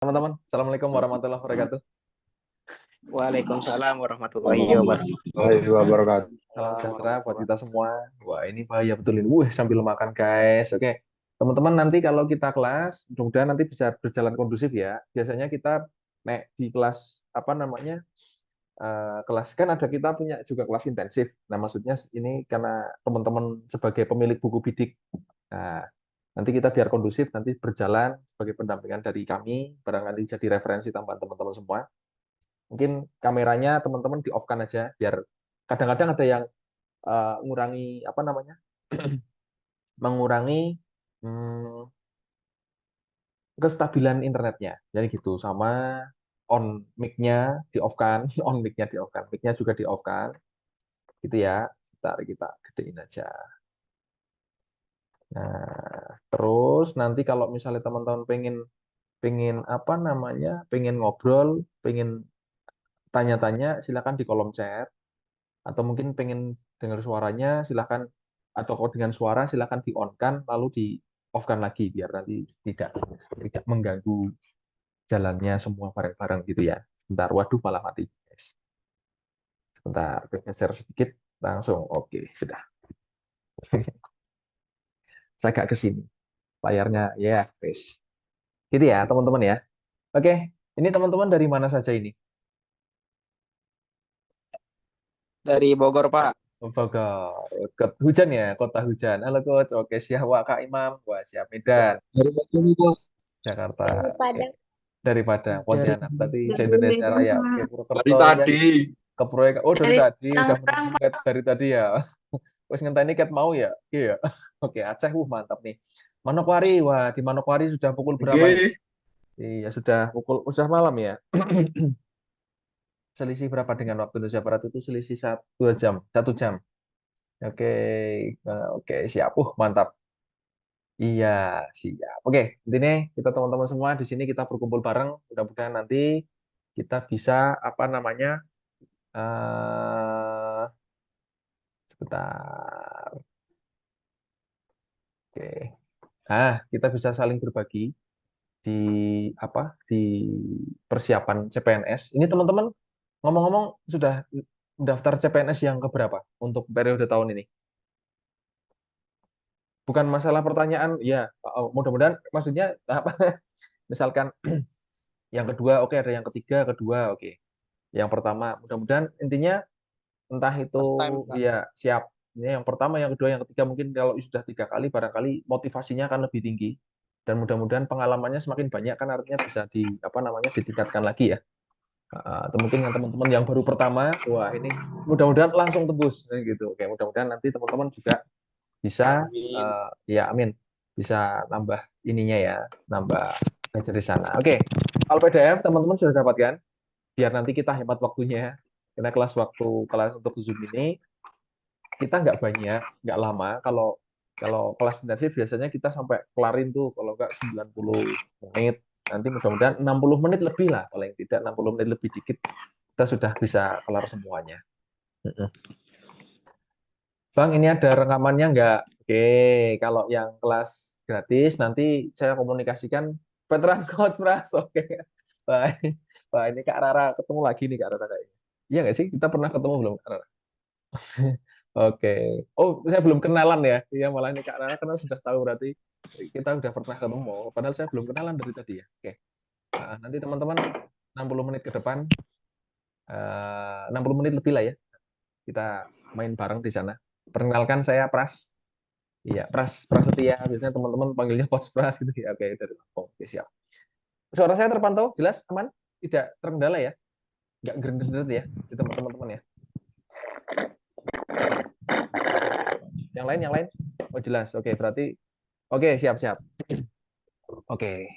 Teman-teman, Assalamualaikum warahmatullahi wabarakatuh. Waalaikumsalam warahmatullahi wabarakatuh. Wabarakatuh. Salam sejahtera buat kita semua. Wah, ini bahaya betul ini. Sambil makan, guys. Oke. Teman-teman, nanti kalau kita kelas, mudah-mudahan nanti bisa berjalan kondusif ya. Biasanya kita di kelas, apa namanya, kelas, kan ada kita punya juga kelas intensif. Nah, maksudnya ini karena teman-teman sebagai pemilik buku bidik. Nah, nanti kita biar kondusif, nanti berjalan sebagai pendampingan dari kami, barangkali jadi referensi tambahan teman-teman semua. Mungkin kameranya teman-teman di off-kan aja biar kadang-kadang ada yang ngurangi apa namanya? mengurangi kestabilan internetnya. Jadi gitu sama on mic-nya di off-kan, on mic-nya di off-kan, mic-nya juga di off-kan. Gitu ya. Sebentar kita gedein aja. Nah, terus nanti kalau misalnya teman-teman pengen pengen apa namanya? Pengen ngobrol, pengen tanya-tanya silakan di kolom chat. Atau mungkin pengen dengar suaranya silahkan, atau kalau dengan suara silahkan di on kan lalu di off kan lagi biar nanti tidak mengganggu jalannya semua bareng-bareng gitu ya. Bentar, waduh malah mati, guys. Sebentar, geser sedikit langsung. Oke, sudah. Saya agak ke sini layarnya ya, guys. Gitu ya teman-teman ya. Oke, ini teman-teman dari mana saja ini? Dari Bogor, Pak. Bogor, hujan ya, kota hujan. Halo coach, oke siap. Wah, Kak Imam, wah siap. Medan, Dari Batu, Pak. Jakarta. Dari Oke. Padang. Dari Padang, Dari Pontianak, tadi Dari se-Indonesia Medan, Raya. Oke, Pak. Dari Purwokerto ya, tadi. ke proyek. Oh, dari Dari tadi udah Tangerang, menunggu Pak. dari tadi ya. Wes ngenteni ket mau ya. Iya. Oke, Aceh mantap nih. Manokwari, wah di Manokwari sudah pukul berapa ini? Oke. Iya, sudah malam ya. Selisih berapa dengan waktu Indonesia Barat itu selisih 1 jam, 1 jam. Oke, oke siap. Mantap. Iya, siap. Oke, intinya kita teman-teman semua di sini kita berkumpul bareng. Mudah-mudahan nanti kita bisa apa namanya? eh Sebentar. Oke. Kita bisa saling berbagi di di persiapan CPNS. Ini teman-teman ngomong-ngomong sudah daftar CPNS yang keberapa untuk periode tahun ini? Bukan masalah pertanyaan, ya mudah-mudahan maksudnya apa? Misalkan yang kedua, oke, ada yang ketiga, kedua, oke. Yang pertama, mudah-mudahan intinya entah itu First time, Pak. ya siap. Ini yang pertama, yang kedua, yang ketiga mungkin kalau sudah 3 kali barangkali motivasinya akan lebih tinggi dan mudah-mudahan pengalamannya semakin banyak kan artinya bisa di apa namanya ditingkatkan lagi ya. Atau mungkin yang teman-teman yang baru pertama, wah ini mudah-mudahan langsung tembus gitu. Oke, mudah-mudahan nanti teman-teman juga bisa Amin. ya amin bisa nambah ininya ya, nambah belajar di sana. Oke, kalau PDF teman-teman sudah dapatkan biar nanti kita hemat waktunya. Karena kelas untuk Zoom ini kita nggak banyak, nggak lama. Kalau kalau kelas intensif biasanya kita sampai kelarin tuh kalau nggak 90 menit. Nanti mudah-mudahan 60 menit lebih lah, paling tidak 60 menit lebih dikit kita sudah bisa kelar semuanya. Bang, ini ada rekamannya nggak? Oke, kalau yang kelas gratis nanti saya komunikasikan veteran coach Pras. Oke. Wah, wah, ini Kak Rara ketemu lagi nih Kak Rara kayaknya. Iya nggak sih? Kita pernah ketemu belum Kak Rara? Oke. Oh, saya belum kenalan ya. Iya, malah ini Kak Rara karena sudah tahu berarti kita sudah pernah ketemu. Padahal saya belum kenalan dari tadi ya. Oke. Nanti teman-teman 60 menit ke depan, 60 menit lebih lah ya. Kita main bareng di sana. Perkenalkan saya Pras. Iya, Prasetya. Biasanya teman-teman panggilnya Coach Pras gitu ya. Oke, dari Lampung. Oke, siap. Suara saya terpantau jelas, aman? Tidak terkendala ya? Nggak gerendeng ya di teman-teman ya? Yang lain? Oh jelas. Oke, berarti oke siap. Oke,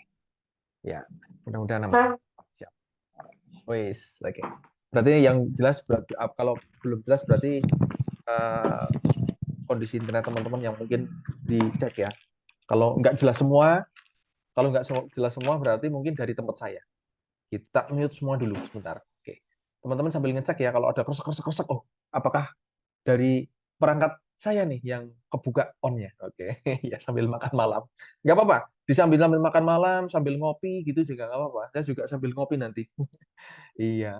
ya mudah-mudahan aman. Siap. Wis, oke. Berarti yang jelas berarti, kalau belum jelas berarti kondisi internet teman-teman yang mungkin dicek ya. Kalau nggak jelas semua, kalau nggak jelas semua berarti mungkin dari tempat saya. Kita mute semua dulu sebentar. Oke. Teman-teman sambil ngecek ya kalau ada kresek-kresek. Oh, apakah dari perangkat saya nih yang kebuka on-nya. Oke, ya sambil makan malam. Nggak apa-apa. Sambil sambil makan malam, sambil ngopi gitu juga nggak apa-apa. Saya juga sambil ngopi nanti. Iya.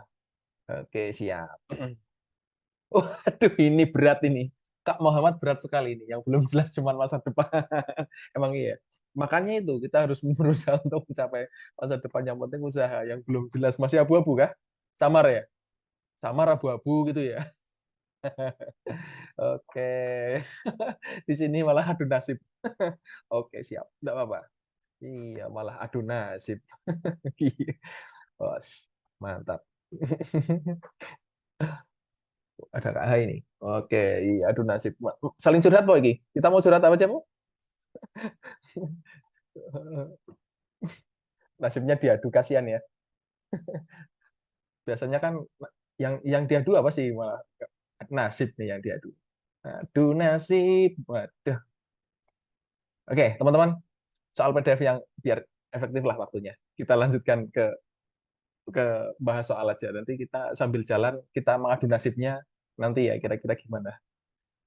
Oke, siap. Waduh, ini berat ini. Kak Muhammad berat sekali ini. Yang belum jelas cuma masa depan. Emang iya. Makanya itu kita harus berusaha untuk mencapai masa depan. Yang penting usaha yang belum jelas. Masih abu-abu kah? Samar ya? Samar abu-abu gitu ya. Oke. Di sini malah adu nasib. Oke, siap. Enggak apa-apa. Iya, malah adu nasib. Bos, mantap. Ada Kak Hai ini. Oke, iya, adu nasib. Saling curhat apa lagi? Kita mau curhat apa aja, mau? Nasibnya diadu kasihan ya. Biasanya kan yang diadu apa sih malah nasib nih yang diadu. Adu nasib. Waduh. Oke, teman-teman, soal PDF yang biar efektif lah waktunya. Kita lanjutkan ke bahas soal aja. Nanti kita sambil jalan kita mengadu nasibnya nanti ya kira-kira gimana.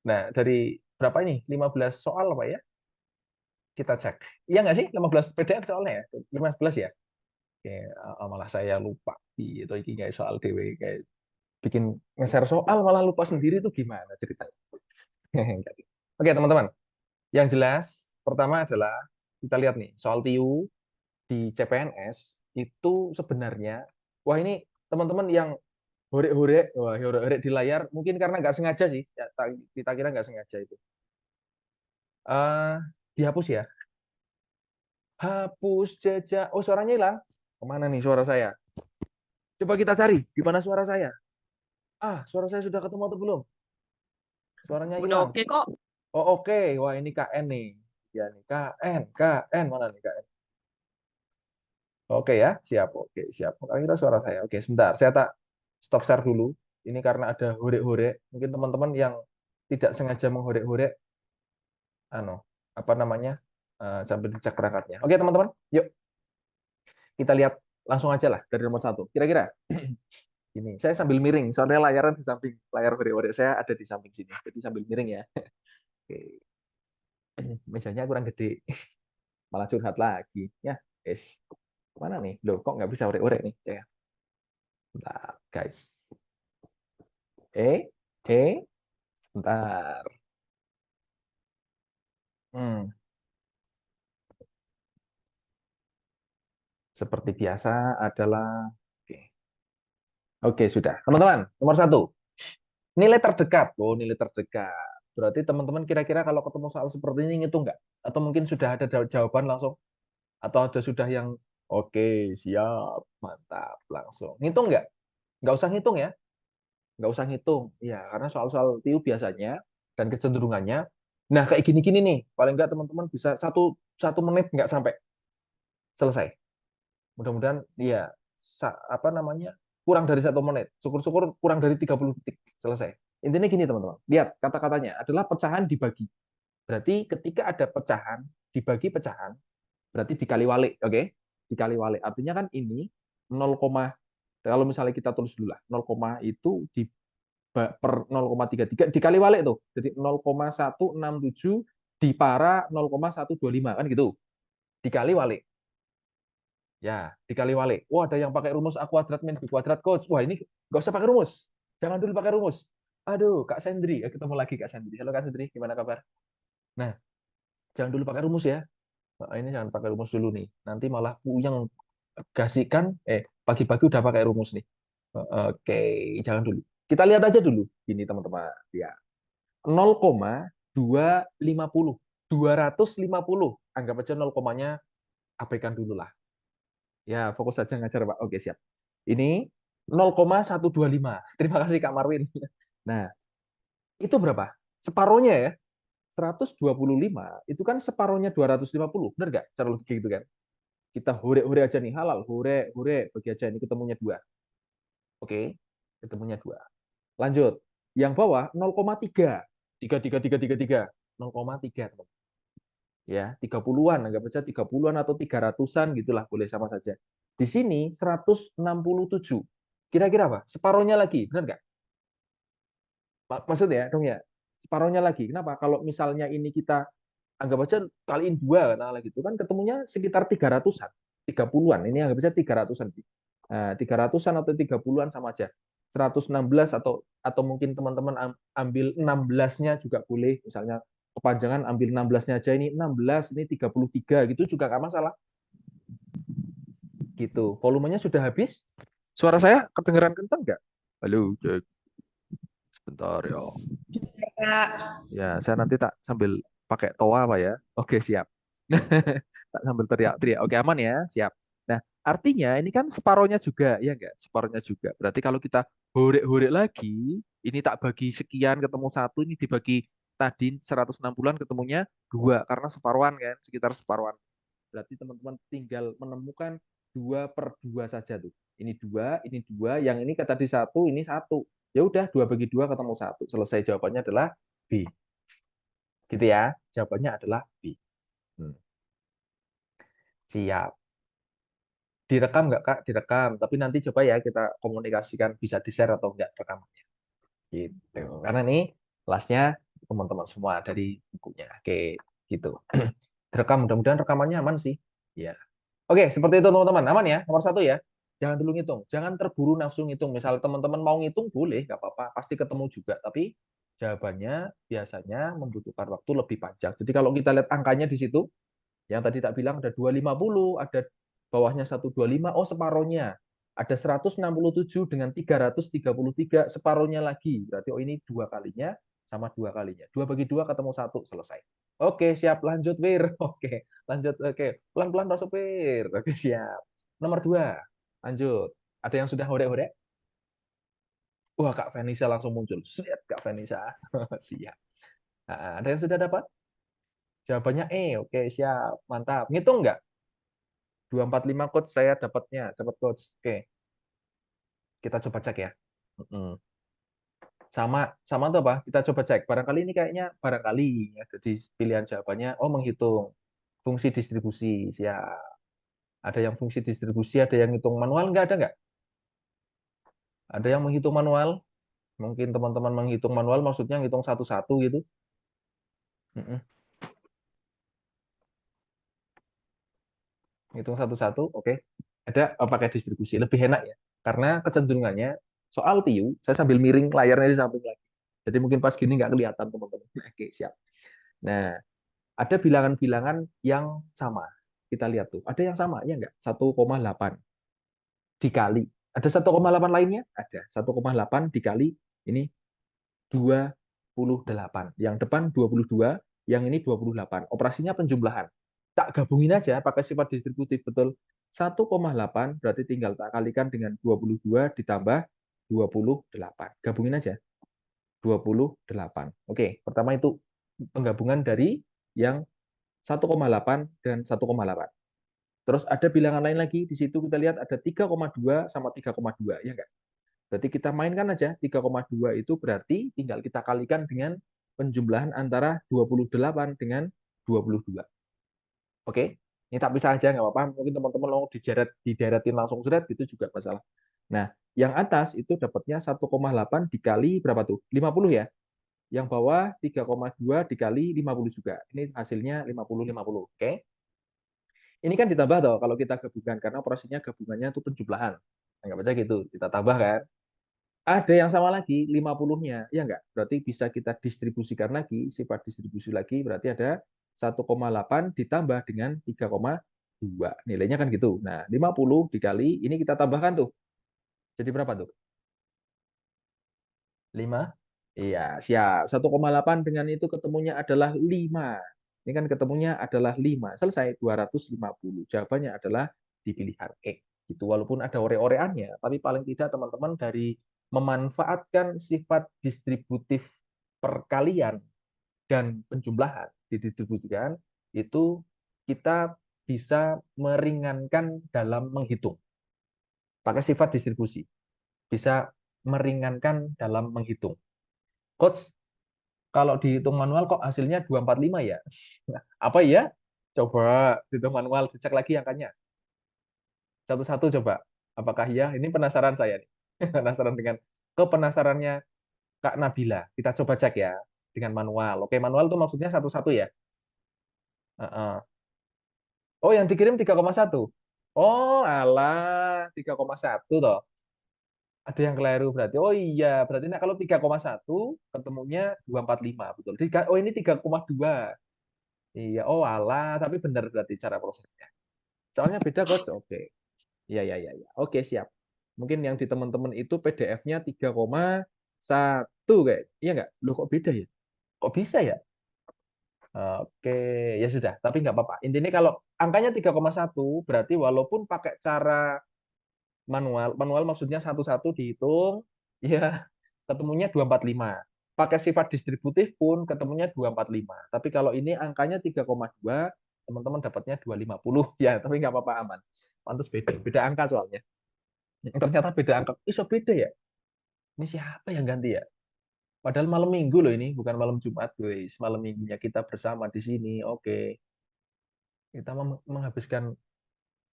Nah, dari berapa ini? 15 soal apa ya? Kita cek. Iya nggak sih? 15 PDF soalnya ya? 15 ya? Oke, malah saya lupa. Itu ini kayak soal DW kayak bikin nge-share soal malah lupa sendiri itu gimana ceritanya. Oke, teman-teman. Yang jelas pertama adalah kita lihat nih soal TIU di CPNS itu sebenarnya wah ini teman-teman yang hore-hore, wah hore-hore di layar mungkin karena nggak sengaja sih, ya, kita kira nggak sengaja itu. Eh, dihapus ya. Hapus jejak. Oh suaranya hilang. Kemana nih suara saya? Coba kita cari. Di mana suara saya? Ah, suara saya sudah ketemu atau belum? Suaranya Udah hilang. oke kok. Oh oke. Wah ini KN nih. Ya nih KN mana nih KN? Oke ya, siap. Oke siap. Kira suara saya. Oke sebentar. Saya tak stop share dulu. Ini karena ada hore-hore. Mungkin teman-teman yang tidak sengaja menghore-hore ano apa namanya sambil dicek perangkatnya. Oke teman-teman, yuk kita lihat langsung aja lah dari nomor satu. Kira-kira ini saya sambil miring, soalnya layaran di samping layar video saya ada di samping sini, jadi sambil miring ya. Oke, mejanya kurang gede, malah curhat lagi. Ya, es mana nih? Loh, kok nggak bisa orek-orek nih? Ya, bentar, guys. Eh, eh, bentar. Hmm, seperti biasa adalah oke. Oke, sudah. Teman-teman, nomor satu. Nilai terdekat. Oh, nilai terdekat. Berarti teman-teman kira-kira kalau ketemu soal seperti ini ngitung nggak? Atau mungkin sudah ada jawaban langsung? Atau ada sudah yang oke, siap, mantap, langsung. Ngitung nggak? Nggak usah ngitung ya. Nggak usah ngitung. Ya, karena soal-soal TIU biasanya dan kecenderungannya, nah kayak gini-gini nih, paling nggak teman-teman bisa satu menit nggak sampai selesai. Mudah-mudahan ya apa namanya kurang dari 1 menit. Syukur-syukur kurang dari 30 detik selesai. Intinya gini teman-teman. Lihat kata-katanya adalah pecahan dibagi. Berarti ketika ada pecahan dibagi pecahan, berarti dikali walik, oke? Okay? Dikali walik. Artinya kan ini 0, kalau misalnya kita tulis dulu lah, 0, itu di per 0,33 dikali walik tuh. Jadi 0,167 dipara 0,125 kan gitu. Dikali walik. Ya, dikali walik. Wah, ada yang pakai rumus A kuadrat min B kuadrat, coach. Wah, ini nggak usah pakai rumus. Jangan dulu pakai rumus. Aduh, Kak Sendri. Ketemu lagi Kak Sendri. Halo Kak Sendri, gimana kabar? Nah, jangan dulu pakai rumus ya. Nah, ini jangan pakai rumus dulu nih. Nanti malah puyeng gasihkan. Pagi-pagi udah pakai rumus nih. Oke, jangan dulu. Kita lihat aja dulu. Ini teman-teman. Ya, 0,250. 250. Anggap aja 0, abaikan dulu lah. Ya, fokus saja ngajar, Pak. Oke, siap. Ini 0,125. Terima kasih, Kak Marwin. Nah, itu berapa? Separohnya ya. 125 itu kan separohnya 250. Benar nggak? Cara logika gitu kan. Kita hore-hore aja nih. Halal. Hore, hore. Bagi aja. Ini ketemunya 2. Oke. Ketemunya 2. Lanjut. Yang bawah 0,3. 3, 3, 3, 3, 3. 0,3. Ya, 30-an, anggap saja 30-an atau 300-an gitulah, boleh sama saja. Di sini 167. Kira-kira apa? Separohnya lagi, benar nggak? Maksudnya dong ya, separohnya lagi. Kenapa? Kalau misalnya ini kita anggap aja kaliin 2 katakanlah gitu kan ketemunya sekitar 300-an, 30-an. Ini anggap aja 300-an. Nah, 300-an atau 30-an sama aja. 116 atau mungkin teman-teman ambil 16-nya juga boleh. Misalnya kepanjangan ambil 16-nya aja, ini 16, ini 33 gitu juga nggak masalah. Gitu. Volumenya sudah habis. Suara saya kedengeran kencang nggak? Halo, cek. Sebentar ya. Ya, saya nanti tak sambil pakai toa apa ya. Oke, siap. Tak sambil teriak-teriak. Oke, aman ya, siap. Nah, artinya ini kan separohnya juga, ya enggak? Separohnya juga. Berarti kalau kita horek-horek lagi, ini tak bagi sekian ketemu 1, ini dibagi tadi 160-an ketemunya 2 karena separuhan kan, sekitar separuhan. Berarti teman-teman tinggal menemukan 2/2 saja tuh. Ini dua, yang ini kata di 1, ini 1. Ya udah, 2 bagi 2 ketemu 1. Selesai, jawabannya adalah B. Gitu ya. Jawabannya adalah B. Hmm. Siap. Direkam nggak Kak? Direkam. Tapi nanti coba ya kita komunikasikan bisa di-share atau enggak rekamannya. Gitu. Karena ini kelasnya teman-teman semua dari bukunya. Oke, gitu. Direkam, mudah-mudahan rekamannya aman sih. Ya. Oke, seperti itu teman-teman. Aman ya? Nomor 1 ya. Jangan dulu ngitung. Jangan terburu nafsu ngitung. Misal teman-teman mau ngitung, boleh, nggak apa-apa. Pasti ketemu juga. Tapi jawabannya biasanya membutuhkan waktu lebih panjang. Jadi kalau kita lihat angkanya di situ, yang tadi tak bilang ada 250, ada bawahnya 125, oh separohnya. Ada 167 dengan 333, separohnya lagi. Berarti oh ini 2 kalinya sama 2 kalinya. 2 bagi 2 ketemu 1, selesai. Oke, siap. Lanjut, Wir. Oke, lanjut. Oke, pelan-pelan Pak Supir. Oke, siap. Nomor 2, lanjut. Ada yang sudah horek-horek? Wah, Kak Venisa langsung muncul. Siap, Kak Venisa. Siap. Nah, ada yang sudah dapat? Jawabannya E. Oke, siap. Mantap. Ngitung nggak? 245 coach saya dapat coach. Oke, kita coba cek ya. Sama sama tuh apa? Kita coba cek. Barangkali ini kayaknya barangkali ya. Jadi pilihan jawabannya oh menghitung fungsi distribusi. Siap. Ada yang fungsi distribusi, ada yang hitung manual, nggak ada nggak? Ada yang menghitung manual? Mungkin teman-teman menghitung manual maksudnya ngitung satu-satu gitu. Mm-mm. Hitung satu-satu, oke. Ada pakai distribusi, lebih enak ya. Karena kecenderungannya soal TIU, saya sambil miring layarnya di samping lagi. Jadi mungkin pas gini nggak kelihatan teman-teman. Oke, siap. Nah, ada bilangan-bilangan yang sama. Kita lihat tuh. Ada yang sama, ya nggak? 1,8 dikali. Ada 1,8 lainnya? Ada. 1,8 dikali ini 28. Yang depan 22, yang ini 28. Operasinya penjumlahan. Tak gabungin aja pakai sifat distributif, betul. 1,8 berarti tinggal tak kalikan dengan 22 ditambah 28. Gabungin aja. 28. Oke, pertama itu penggabungan dari yang 1,8 dan 1,8. Terus ada bilangan lain lagi, di situ kita lihat ada 3,2 sama 3,2, ya enggak? Berarti kita mainkan aja 3,2 itu berarti tinggal kita kalikan dengan penjumlahan antara 28 dengan 22. Oke, ini tak bisa aja nggak apa-apa. Mungkin teman-teman mau dideretin langsung seret gitu juga masalah. Nah, yang atas itu dapatnya 1,8 dikali berapa tuh? 50 ya. Yang bawah 3,2 dikali 50 juga. Ini hasilnya 50-50. Oke. Ini kan ditambah toh kalau kita gabungkan karena operasinya gabungannya itu penjumlahan. Anggap aja gitu, kita tambah kan. Ada yang sama lagi 50-nya, ya enggak? Berarti bisa kita distribusikan lagi, sifat distribusi lagi berarti ada 1,8 ditambah dengan 3,2. Nilainya kan gitu. Nah, 50 dikali ini kita tambahkan tuh. Jadi berapa tuh? 5. Iya, siap. 1,8 dengan itu ketemunya adalah 5. Ini kan ketemunya adalah 5. Selesai 250. Jawabannya adalah di pilihan E. Gitu. Walaupun ada ore-oreannya, tapi paling tidak teman-teman dari memanfaatkan sifat distributif perkalian dan penjumlahan didistribusikan itu kita bisa meringankan dalam menghitung. Pakai sifat distribusi. Bisa meringankan dalam menghitung. Coach, kalau dihitung manual kok hasilnya 245 ya? Apa ya? Coba dihitung manual, dicek lagi angkanya. Satu-satu coba. Apakah iya? Ini penasaran saya nih. Penasaran dengan kepenasarannya Kak Nabila. Kita coba cek ya. dengan manual. Oke, manual itu maksudnya satu-satu ya. Heeh. Oh, yang dikirim 3,1. Oh, alah, 3,1 toh. Ada yang keliru berarti. Oh iya, berarti nah, kalau 3,1 ketemunya 245 betul. Oh ini 3,2. Iya, oh alah, tapi benar berarti cara prosesnya. Soalnya beda coach. Oke. Iya, iya, iya, iya. Oke, siap. Mungkin yang di teman-teman itu PDF-nya 3,1 kayak. Iya nggak? Loh kok beda ya? Kok bisa ya? Oke, ya sudah, tapi nggak apa-apa. Intinya kalau angkanya 3,1 berarti walaupun pakai cara manual maksudnya satu-satu dihitung, ya ketemunya 245. Pakai sifat distributif pun ketemunya 245. Tapi kalau ini angkanya 3,2, teman-teman dapatnya 250. Ya, tapi nggak apa-apa, aman. Pantas beda, beda angka soalnya. Ternyata beda angka. Iso beda ya? Ini siapa yang ganti ya? Padahal malam minggu loh ini, bukan malam Jumat, guys. Malam minggunya kita bersama di sini. Oke, kita menghabiskan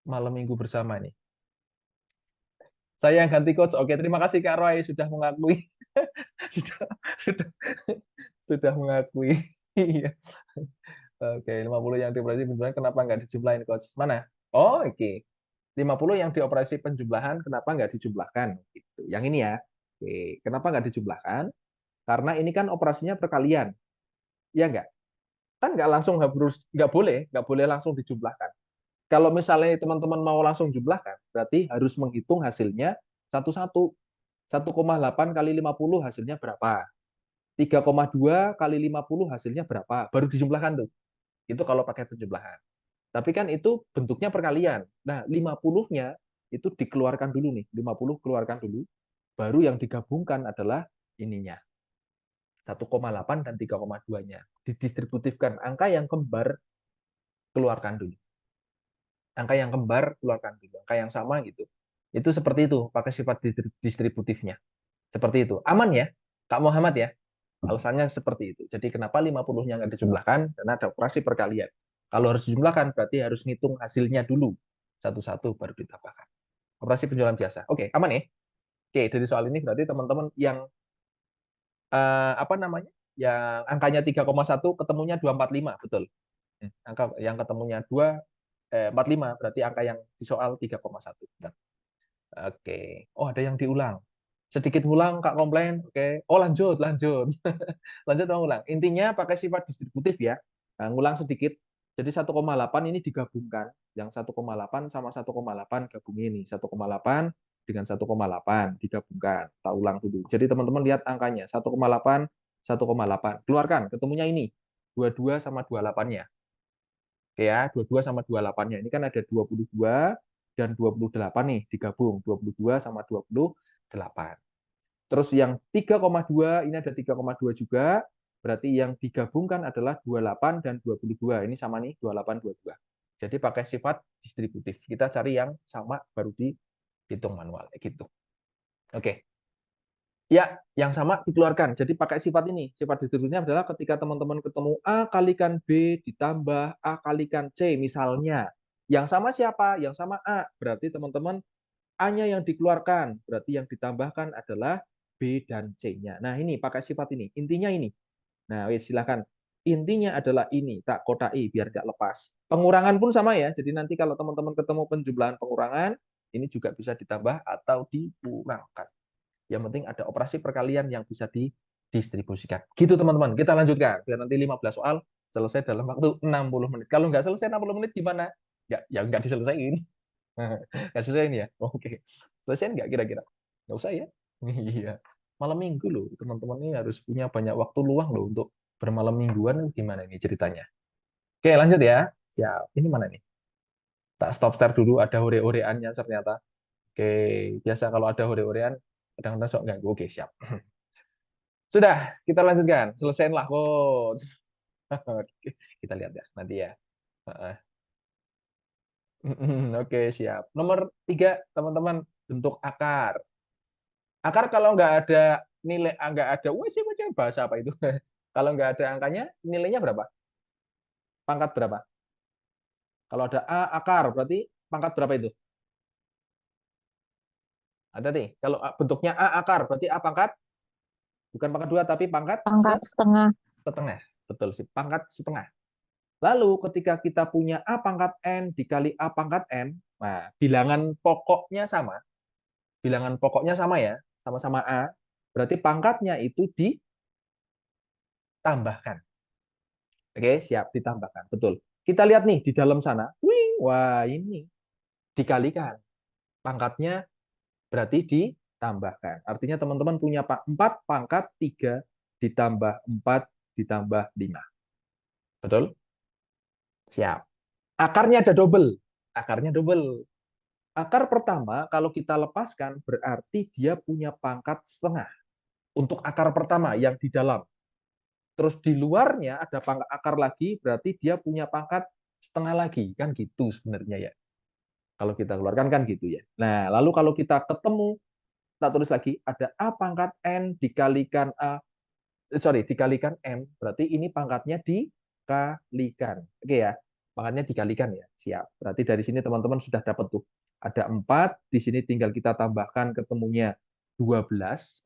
malam minggu bersama nih. Saya yang ganti coach. Oke, terima kasih Kak Roy sudah mengakui. sudah sudah sudah mengakui. Iya. Oke, 50 yang dioperasi penjumlahan kenapa nggak dijumlahin coach? Mana? Oh, oke. 50 yang dioperasi penjumlahan kenapa nggak dijumlahkan? Gitu. Yang ini ya. Oke, kenapa nggak dijumlahkan? Karena ini kan operasinya perkalian. Ya nggak? Kan nggak langsung harus, nggak boleh langsung dijumlahkan. Kalau misalnya teman-teman mau langsung jumlahkan, berarti harus menghitung hasilnya satu-satu. 1,8 kali 50 hasilnya berapa? 3,2 kali 50 hasilnya berapa? Baru dijumlahkan tuh. Itu kalau pakai penjumlahan. Tapi kan itu bentuknya perkalian. Nah, 50-nya itu dikeluarkan dulu nih. 50 keluarkan dulu. Baru yang digabungkan adalah ininya. 1,8 dan 3,2-nya. Didistributifkan. Angka yang kembar keluarkan dulu. Angka yang kembar keluarkan dulu. Angka yang sama gitu. Itu seperti itu. Pakai sifat distributifnya. Seperti itu. Aman ya? Kak Muhammad ya? Alasannya seperti itu. Jadi kenapa 50-nya nggak dijumlahkan? Karena ada operasi perkalian. Kalau harus dijumlahkan, berarti harus ngitung hasilnya dulu. Satu-satu baru ditambahkan. Operasi penjualan biasa. Oke, aman ya? Oke, dari soal ini berarti teman-teman yang apa namanya? Yang angkanya 3,1 ketemunya 245, betul. Angka yang ketemunya 45 berarti angka yang di soal 3,1. Oke. Oh, ada yang diulang. Sedikit ulang Kak komplain. Oke. Oh, lanjut, lanjut. Lanjut mau ulang. Intinya pakai sifat distributif ya. Nah, ngulang sedikit. Jadi 1,8 ini digabungkan. Yang 1,8 sama 1,8 gabung ini. 1,8 dengan 1,8 digabungkan. Kita ulang dulu. Jadi teman-teman lihat angkanya. 1,8, 1,8. Keluarkan, ketemunya ini. 22 sama 28-nya. Oke ya, 22 sama 28-nya. Ini kan ada 22 dan 28 nih digabung. 22 sama 28. Terus yang 3,2 ini ada 3,2 juga. Berarti yang digabungkan adalah 28 dan 22. Ini sama nih 28 22. Jadi pakai sifat distributif. Kita cari yang sama baru dihitung manual gitu. Oke. Ya, yang sama dikeluarkan. Jadi pakai sifat ini. Sifat distributifnya adalah ketika teman-teman ketemu A kalikan B ditambah A kalikan C misalnya. Yang sama siapa? Yang sama A. Berarti teman-teman A-nya yang dikeluarkan, berarti yang ditambahkan adalah B dan C-nya. Nah, ini pakai sifat ini. Intinya ini. Nah, silakan. Intinya adalah ini, tak kodai biar nggak lepas. Pengurangan pun sama ya. Jadi nanti kalau teman-teman ketemu penjumlahan pengurangan, ini juga bisa ditambah atau dikurangkan. Yang penting ada operasi perkalian yang bisa didistribusikan. Gitu teman-teman. Kita lanjutkan. Biar nanti 15 soal selesai dalam waktu 60 menit. Kalau nggak selesai 60 menit gimana? Ya nggak diselesaikan. Nggak selesai ini ya? Oke. Selesai nggak kira-kira? Nggak usah ya? Iya. Malam minggu loh. Teman-teman ini harus punya banyak waktu luang loh untuk bermalam mingguan. Gimana ini ceritanya? Oke, lanjut ya. Siap. Ini mana nih? Tak stop share dulu. Ada hore-horeannya ternyata. Oke. Biasa kalau ada hore-horean, kadang-kadang sok nggak. Oke, siap. Sudah, kita lanjutkan. Selesaiin lah, coach. Kita lihat ya nanti ya. Oke, siap. Nomor 3, teman-teman, bentuk akar. Akar kalau nggak ada nilai, nggak ada, wah sih macam bahasa apa itu? Kalau nggak ada angkanya, nilainya berapa? Pangkat berapa? Kalau ada A akar, berarti pangkat berapa itu? Ada nih. Kalau bentuknya A akar, berarti A pangkat, bukan pangkat 2, tapi pangkat Pangkat setengah. setengah. Betul sih, pangkat setengah. Lalu ketika kita punya A pangkat N dikali A pangkat M, nah bilangan pokoknya sama. Bilangan pokoknya sama ya, sama-sama A. Berarti pangkatnya itu ditambahkan. Oke, siap, ditambahkan. Betul. Kita lihat nih di dalam sana. Wih, wah ini dikalikan. Pangkatnya berarti ditambahkan. Artinya teman-teman punya 4 pangkat 3 ditambah 4 ditambah 5. Betul? Siap. Akarnya ada double. Akarnya double. Akar pertama, kalau kita lepaskan, berarti dia punya pangkat setengah. Untuk akar pertama yang di dalam. Terus di luarnya ada pangkat akar lagi, berarti dia punya pangkat setengah lagi. Kan gitu sebenarnya ya. Kalau kita keluarkan kan gitu ya. Nah, lalu kalau kita ketemu, kita tulis lagi, ada A pangkat N dikalikan dikalikan M, berarti ini pangkatnya dikalikan. Oke ya, pangkatnya dikalikan ya. Siap. Berarti dari sini teman-teman sudah dapat tuh. Ada 4, di sini tinggal kita tambahkan ketemunya 12,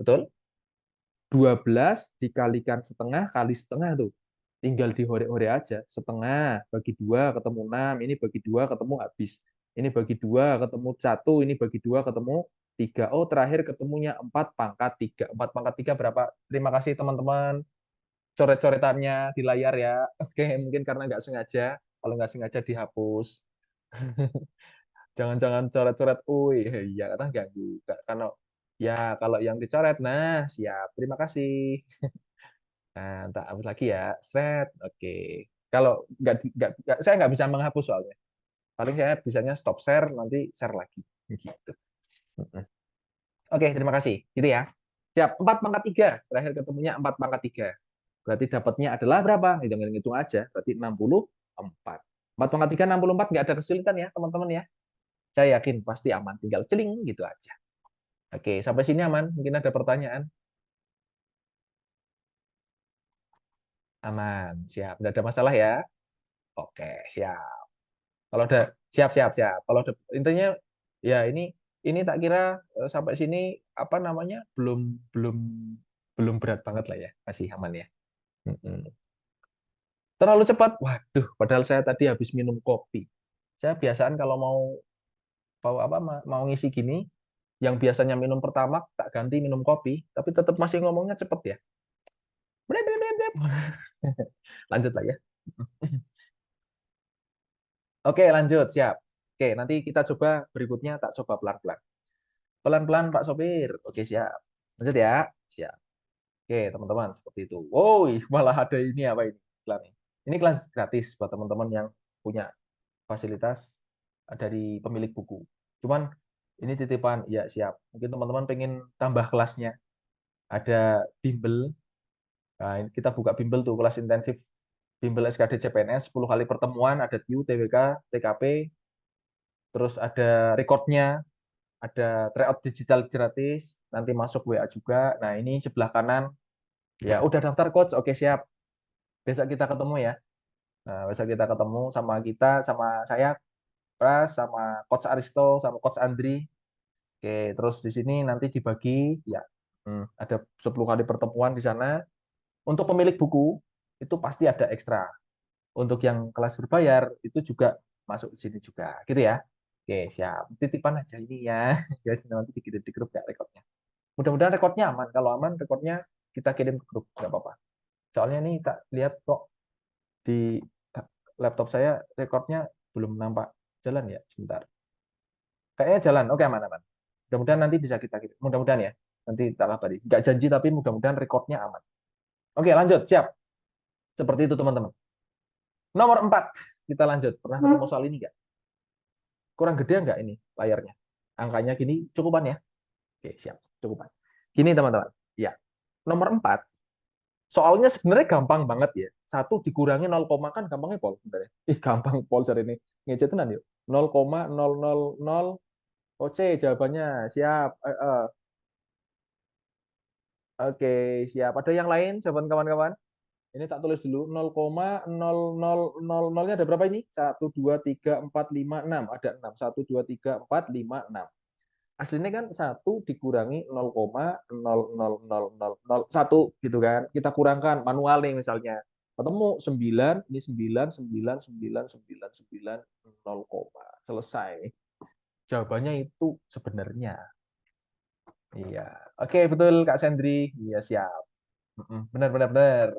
betul? 12 dikalikan setengah kali setengah tuh. Tinggal dihore-hore aja. Setengah bagi 2 ketemu 6, ini bagi 2 ketemu habis. Ini bagi 2 ketemu 1, ini bagi 2 ketemu 3. Oh, terakhir ketemunya 4 pangkat 3. 4 pangkat 3 berapa? Terima kasih teman-teman. Coret-coretannya di layar ya. Oke, mungkin karena nggak sengaja. Kalau nggak sengaja dihapus. Jangan-jangan coret-coret. Ya kan ganggu. Karena ya kalau yang dicoret, nah siap. Terima kasih. Nah, tak hapus lagi ya. Set. Oke. Kalau saya nggak bisa menghapus soalnya. Paling saya bisanya stop share, nanti share lagi. Gitu. Oke, terima kasih. Gitu ya. Siap. 4 pangkat 3. Terakhir ketemunya 4 pangkat 3. Berarti dapatnya adalah berapa? Hitung-hitung aja. Berarti 64. 4 pangkat 3, 64. Nggak ada kesulitan ya, teman-teman ya. Saya yakin pasti aman. Tinggal celing gitu aja. Oke, sampai sini aman. Mungkin ada pertanyaan. Aman. Siap. Nggak ada masalah ya. Oke, siap. Kalau ada siap siap siap. Kalau ada intinya ya ini tak kira sampai sini apa namanya belum belum belum berat banget lah ya, masih aman ya. Mm-mm. Terlalu cepat, waduh. Padahal saya tadi habis minum kopi. Saya biasaan kalau mau apa mau ngisi gini, yang biasanya minum pertama tak ganti minum kopi, tapi tetap masih ngomongnya cepet ya. Blep, blep, blep, blep. Lanjut lah ya. Oke, lanjut, siap. Oke, nanti kita coba berikutnya tak coba pelan-pelan. Pelan-pelan Pak Sopir. Oke, siap. Lanjut ya. Siap. Oke, teman-teman, seperti itu. Wow, malah ada ini apa ini? Iklan ini. Ini kelas gratis buat teman-teman yang punya fasilitas dari pemilik buku. Cuman ini titipan, ya siap. Mungkin teman-teman pengen tambah kelasnya. Ada bimbel. Nah, kita buka bimbel tuh kelas intensif bimbel SKD CPNS 10 kali pertemuan, ada TIU, TWK, TKP, terus ada recordnya, ada tryout digital gratis, nanti masuk WA juga. Nah, ini sebelah kanan. Ya, udah daftar coach. Oke, siap. Besok kita ketemu ya. Nah, besok kita ketemu sama saya, Pras, sama coach Aristo, sama coach Andri. Oke, terus di sini nanti dibagi ya. Ada 10 kali pertemuan di sana. Untuk pemilik buku itu pasti ada ekstra. Untuk yang kelas berbayar itu juga masuk di sini juga, gitu ya. Oke, siap. Titipan aja ini ya. Guys, nanti dikirim di grup ya rekodnya. Mudah-mudahan rekodnya aman. Kalau aman, rekodnya kita kirim ke grup, nggak apa-apa. Soalnya nih tak lihat kok di laptop saya rekodnya belum nampak jalan ya. Sebentar. Kayaknya jalan. Oke, aman-aman. Mudah-mudahan nanti bisa kita kirim. Mudah-mudahan ya. Nanti tak kabari. Nggak janji, tapi mudah-mudahan rekodnya aman. Oke, lanjut. Siap. Seperti itu, teman-teman. Nomor 4. Kita lanjut. Pernah ketemu soal ini nggak? Kurang gede nggak ini layarnya? Angkanya gini cukupan ya? Oke, siap. Cukupan. Gini, teman-teman. Ya. Nomor 4. Soalnya sebenarnya gampang banget ya. Satu dikurangi 0, kan gampangnya pol sebenarnya. Gampang pol cari ini. Ngecetenan yuk. 0,000. Oke, jawabannya. Siap. Oke, siap. Ada yang lain jawaban kawan-kawan? Ini tak tulis dulu. 0,0000-nya ada berapa ini? 1, 2, 3, 4, 5, 6. Ada 6. 1, 2, 3, 4, 5, 6. Aslinya kan 1 dikurangi 0,00001 gitu kan. Kita kurangkan manual nih misalnya. Ketemu 9, ini 9, 9, 9, 9, 9, 0, selesai. Jawabannya itu sebenarnya. Iya. Oke, betul Kak Sendri. Iya, siap. Benar, benar, benar.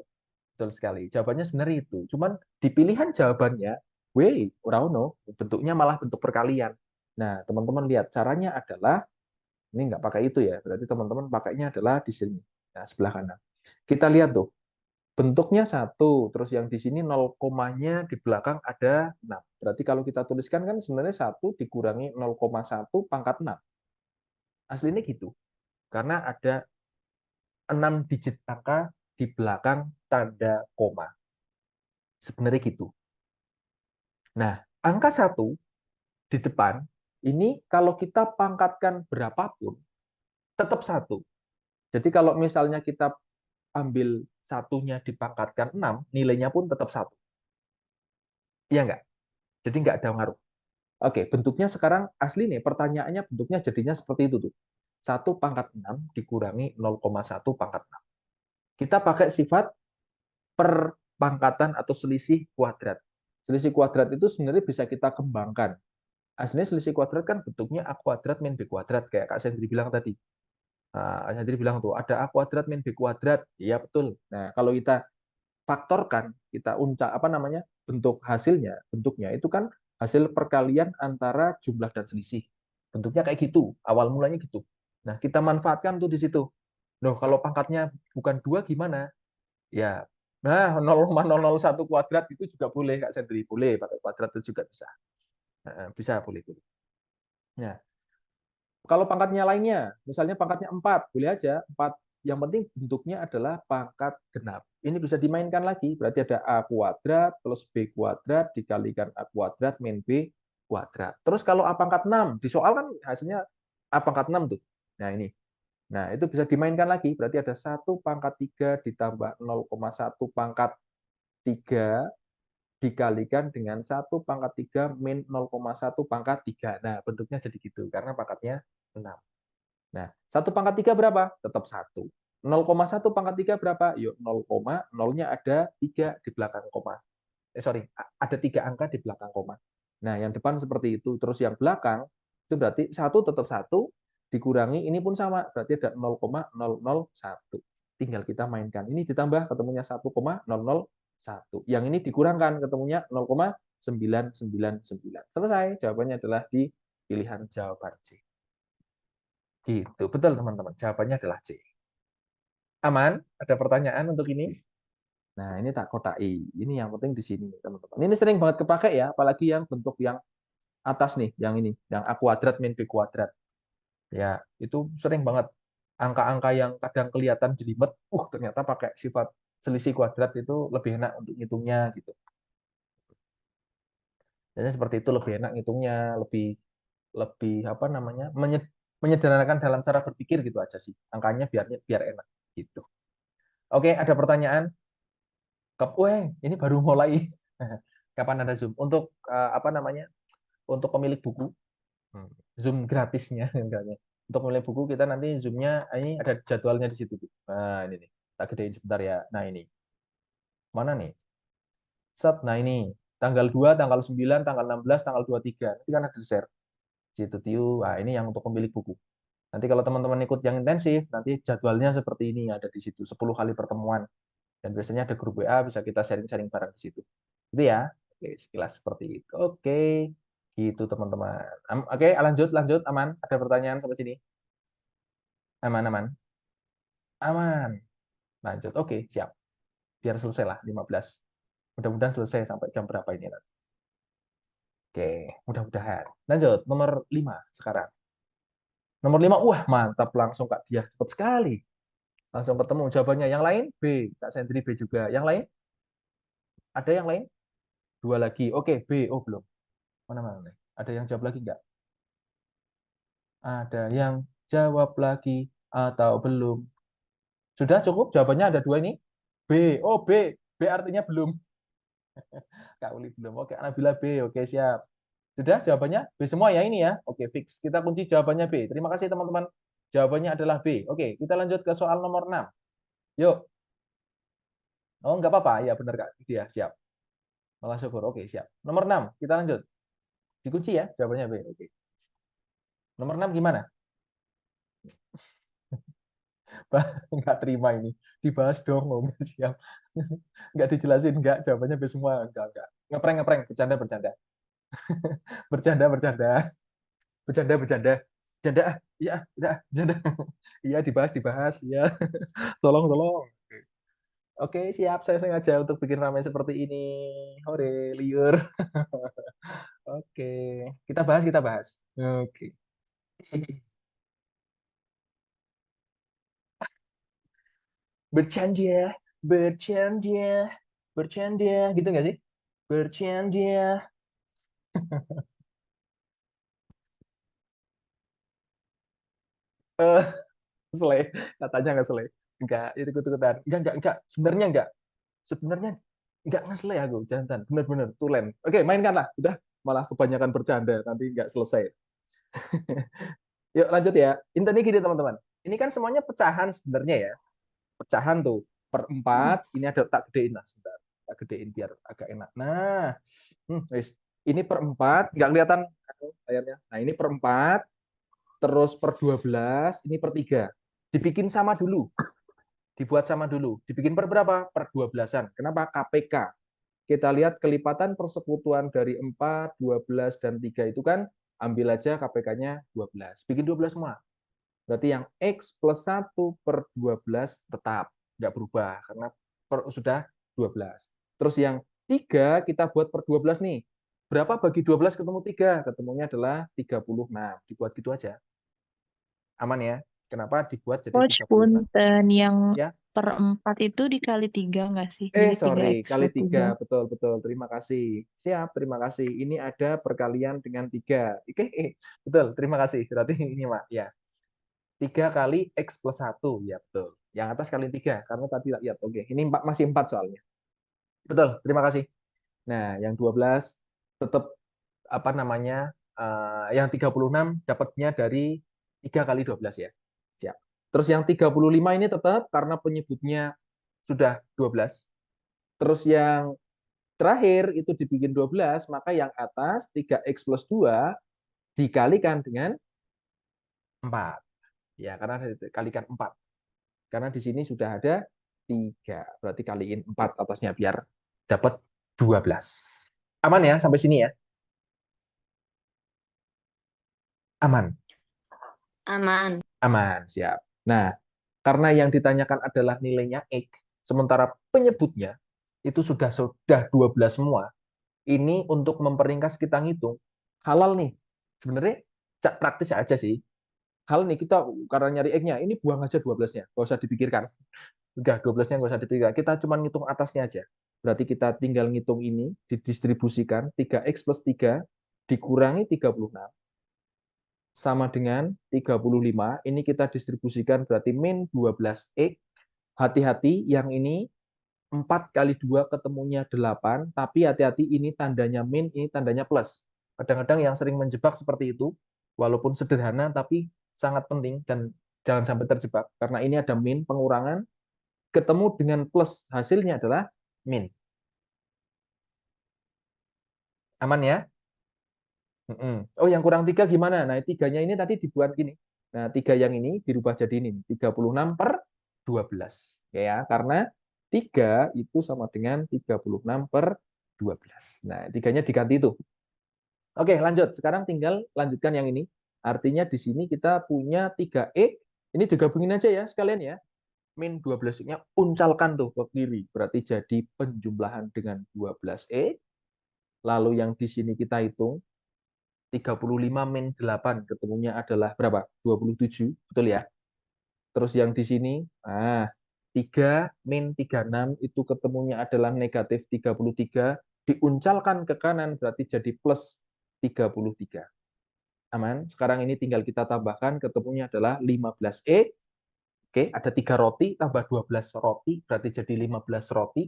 Betul sekali. Jawabannya sebenarnya itu. Cuman di pilihan jawabannya, weh, ora ono, bentuknya malah bentuk perkalian. Nah, teman-teman lihat caranya adalah ini nggak pakai itu ya. Berarti teman-teman pakainya adalah di sini. Nah, sebelah kanan. Kita lihat tuh. Bentuknya 1, terus yang di sini 0 komanya di belakang ada 6. Berarti kalau kita tuliskan kan sebenarnya 1 dikurangi 0,1 pangkat 6. Aslinya gitu. Karena ada 6 digit angka di belakang tanda koma. Sebenarnya gitu. Nah, angka 1 di depan, ini kalau kita pangkatkan berapapun, tetap 1. Jadi kalau misalnya kita ambil satunya dipangkatkan 6, nilainya pun tetap 1. Iya nggak? Jadi nggak ada ngaruh. Oke, bentuknya sekarang asli nih, pertanyaannya bentuknya jadinya seperti itu tuh. 1 pangkat 6 dikurangi 0,1 pangkat 6. Kita pakai sifat perpangkatan atau selisih kuadrat. Selisih kuadrat itu sebenarnya bisa kita kembangkan. Aslinya selisih kuadrat kan bentuknya A kuadrat min B kuadrat, kayak Kak Sendri bilang tadi. Nah, Kak Sendri bilang tuh, ada A kuadrat min B kuadrat. Iya, betul. Nah, kalau kita faktorkan, kita uncak apa namanya bentuk hasilnya, bentuknya itu kan hasil perkalian antara jumlah dan selisih. Bentuknya kayak gitu, awal mulanya gitu. Nah, kita manfaatkan tuh di situ. Loh, kalau pangkatnya bukan 2 gimana? Ya, nah 0,001 kuadrat itu juga boleh, Kak Sendri. Boleh, pakai kuadrat itu juga bisa. Nah, bisa, boleh. Nah, kalau pangkatnya lainnya, misalnya pangkatnya 4, boleh aja 4. Yang penting bentuknya adalah pangkat genap. Ini bisa dimainkan lagi, berarti ada A kuadrat plus B kuadrat dikalikan A kuadrat min B kuadrat. Terus kalau A pangkat 6, di soal kan hasilnya A pangkat 6 tuh. Nah ini. Nah itu bisa dimainkan lagi, berarti ada 1 pangkat 3 ditambah 0,1 pangkat 3 dikalikan dengan 1 pangkat 3 min 0,1 pangkat 3. Nah bentuknya jadi gitu, karena pangkatnya 6. Nah, 1 pangkat 3 berapa? Tetap 1. 0,1 pangkat 3 berapa? Yuk, 0, nolnya ada 3 di belakang koma. Sorry, ada 3 angka di belakang koma. Nah, yang depan seperti itu. Terus yang belakang, itu berarti 1 tetap 1, dikurangi, ini pun sama. Berarti ada 0,001. Tinggal kita mainkan. Ini ditambah, ketemunya 1,001. Yang ini dikurangkan, ketemunya 0,999. Selesai, jawabannya adalah di pilihan jawaban C. Gitu, betul teman-teman. Jawabannya adalah C. Aman? Ada pertanyaan untuk ini? Nah, ini tak kotai. Ini yang penting di sini, teman-teman. Ini sering banget kepake ya, apalagi yang bentuk yang atas nih, yang ini, yang A kuadrat min B kuadrat. Ya, itu sering banget. Angka-angka yang kadang kelihatan jelimet, ternyata pakai sifat selisih kuadrat itu lebih enak untuk ngitungnya gitu. Jadi seperti itu lebih enak ngitungnya, lebih lebih apa namanya? Menyederhanakan dalam cara berpikir gitu aja sih. Angkanya biar enak gitu. Oke, ada pertanyaan? Ini baru mulai. Kapan ada Zoom? Untuk apa namanya? Untuk pemilik buku, Zoom gratisnya. Untuk pemilik buku kita nanti Zoom-nya ini ada jadwalnya di situ. Nah, ini nih. Tak gedein sebentar ya. Nah, ini. Mana nih? Set. Nah, ini. Tanggal 2, tanggal 9, tanggal 16, tanggal 23. Nanti kan ada share. Situ tiu. Nah, ini yang untuk pemilik buku. Nanti kalau teman-teman ikut yang intensif, nanti jadwalnya seperti ini ada di situ. 10 kali pertemuan. Dan biasanya ada grup WA, bisa kita sharing-sharing bareng di situ. Itu ya. Oke, sekilas seperti itu. Oke, gitu teman-teman. Oke, lanjut, lanjut. Aman? Ada pertanyaan sampai sini? Aman, aman. Aman. Lanjut. Oke, siap. Biar selesai lah, 15. Mudah-mudahan selesai sampai jam berapa ini nanti. Oke, mudah-mudahan. Lanjut, nomor 5 sekarang. Nomor 5, wah mantap. Langsung Kak Diah, cepat sekali. Langsung ketemu jawabannya. Yang lain, B. Kak Sendri B juga. Yang lain? Ada yang lain? Dua lagi. Oke, B. Oh, belum. Mana-mana? Ada yang jawab lagi nggak? Ada yang jawab lagi atau belum? Sudah cukup? Jawabannya ada dua ini. B. Oh, B. B artinya belum. Kak Uli belum. Oke, Nabila B. Oke, siap. Sudah jawabannya B semua ya ini ya. Oke, fix. Kita kunci jawabannya B. Terima kasih teman-teman. Jawabannya adalah B. Oke, kita lanjut ke soal nomor 6. Yuk. Oh, nggak apa-apa. Ya, benar Kak. Iya, siap. Malah syukur. Oke, siap. Nomor 6, kita lanjut. Dikunci ya, jawabannya B. Oke. Nomor 6 gimana? Nggak terima ini. Dibahas dong. Oh, siap. Nggak dijelasin, nggak. Jawabannya B semua. Enggak. Ngepreng, ngepreng. Bercanda, bercanda. Bercanda, bercanda. Bercanda, bercanda. Bercanda, ah. Iya, udah, bercanda. Iya, dibahas, dibahas. Iya. Tolong, tolong. Oke, siap. Saya sengaja untuk bikin ramai seperti ini. Hore, liur. Oke. Kita bahas, kita bahas. Oke. Bercanda, bercanda, bercanda. Gitu nggak sih? Bercanda. Eh, selai. Katanya nggak selai. Enggak, itu ikut-ikutan. Enggak. Sebenarnya enggak. Sebenarnya enggak ngeselai aku, jantan. Bener-bener, tulen. Oke, mainkan lah. Udah, malah kebanyakan bercanda. Nanti enggak selesai. Yuk, lanjut ya. Intinya gini, teman-teman. Ini kan semuanya pecahan sebenarnya ya. Pecahan tuh per 4. Ini ada tak gedein lah sebentar. Tak gedein biar agak enak. Nah, wis. Ini per 4, nggak kelihatan layarnya. Nah, ini per 4, terus per 12, ini per 3. Dibikin sama dulu. Dibuat sama dulu. Dibikin per berapa? Per 12-an. Kenapa? KPK. Kita lihat kelipatan persekutuan dari 4, 12, dan 3 itu kan ambil aja KPK-nya 12. Bikin 12 semua. Berarti yang X plus 1 per 12 tetap. Nggak berubah karena sudah 12. Terus yang 3 kita buat per 12 nih. Berapa bagi 12 ketemu 3? Ketemunya adalah 36. Dibuat gitu aja. Aman ya? Kenapa dibuat jadi Coach 36? punten yang Ya. per 4 itu dikali 3 nggak sih? Jadi Sorry, 3x kali plus 3. 3. Betul. Terima kasih. Siap, terima kasih. Ini ada perkalian dengan 3. Oke, betul. Terima kasih. Berarti ini, Mak. Ya. 3 kali X plus 1. Ya, betul. Yang atas kali 3. Karena tadi lihat. Oke, ini masih 4 soalnya. Betul, terima kasih. Nah, yang 12 tetap apa namanya? Yang 36 dapatnya dari 3 kali 12 ya. Siap. Terus yang 35 ini tetap karena penyebutnya sudah 12. Terus yang terakhir itu dibikin 12, maka yang atas 3x plus 2 dikalikan dengan 4. Ya, karena dikalikan 4. Karena di sini sudah ada 3. Berarti kaliin 4 atasnya biar dapat 12. Aman ya sampai sini ya? Aman. Aman. Aman, siap. Nah, karena yang ditanyakan adalah nilainya X, sementara penyebutnya itu sudah 12 semua. Ini untuk memperingkas kita ngitung halal nih. Sebenarnya praktis aja sih. Hal nih kita karena nyari X-nya, ini buang aja 12-nya. Nggak usah dipikirkan. Enggak, 12-nya nggak usah dipikirkan. Kita cuma ngitung atasnya aja. Berarti kita tinggal ngitung ini, didistribusikan 3X plus 3 dikurangi 36 sama dengan 35. Ini kita distribusikan berarti min 12X. Hati-hati yang ini 4 kali 2 ketemunya 8, tapi hati-hati ini tandanya min, ini tandanya plus. Kadang-kadang yang sering menjebak seperti itu, walaupun sederhana tapi sangat penting dan jangan sampai terjebak. Karena ini ada min, pengurangan, ketemu dengan plus, hasilnya adalah min. Aman ya? Oh, yang kurang 3 gimana? Nah, 3-nya ini tadi dibuat gini. Nah, 3 yang ini dirubah jadi ini, 36 per 12. Ya, karena 3 itu sama dengan 36 per 12. Nah, 3-nya diganti itu. Oke, lanjut. Sekarang tinggal lanjutkan yang ini. Artinya di sini kita punya 3E. Ini digabungin aja ya sekalian ya. Min 12-nya uncalkan tuh ke kiri. Berarti jadi penjumlahan dengan 12E. Lalu yang di sini kita hitung 35 min 8 ketemunya adalah berapa? 27, betul ya? Terus yang di sini, 3 min 36 itu ketemunya adalah negatif 33, diuncalkan ke kanan berarti jadi plus 33. Aman? Sekarang ini tinggal kita tambahkan, ketemunya adalah 15E. Oke, ada 3 roti, tambah 12 roti, berarti jadi 15 roti.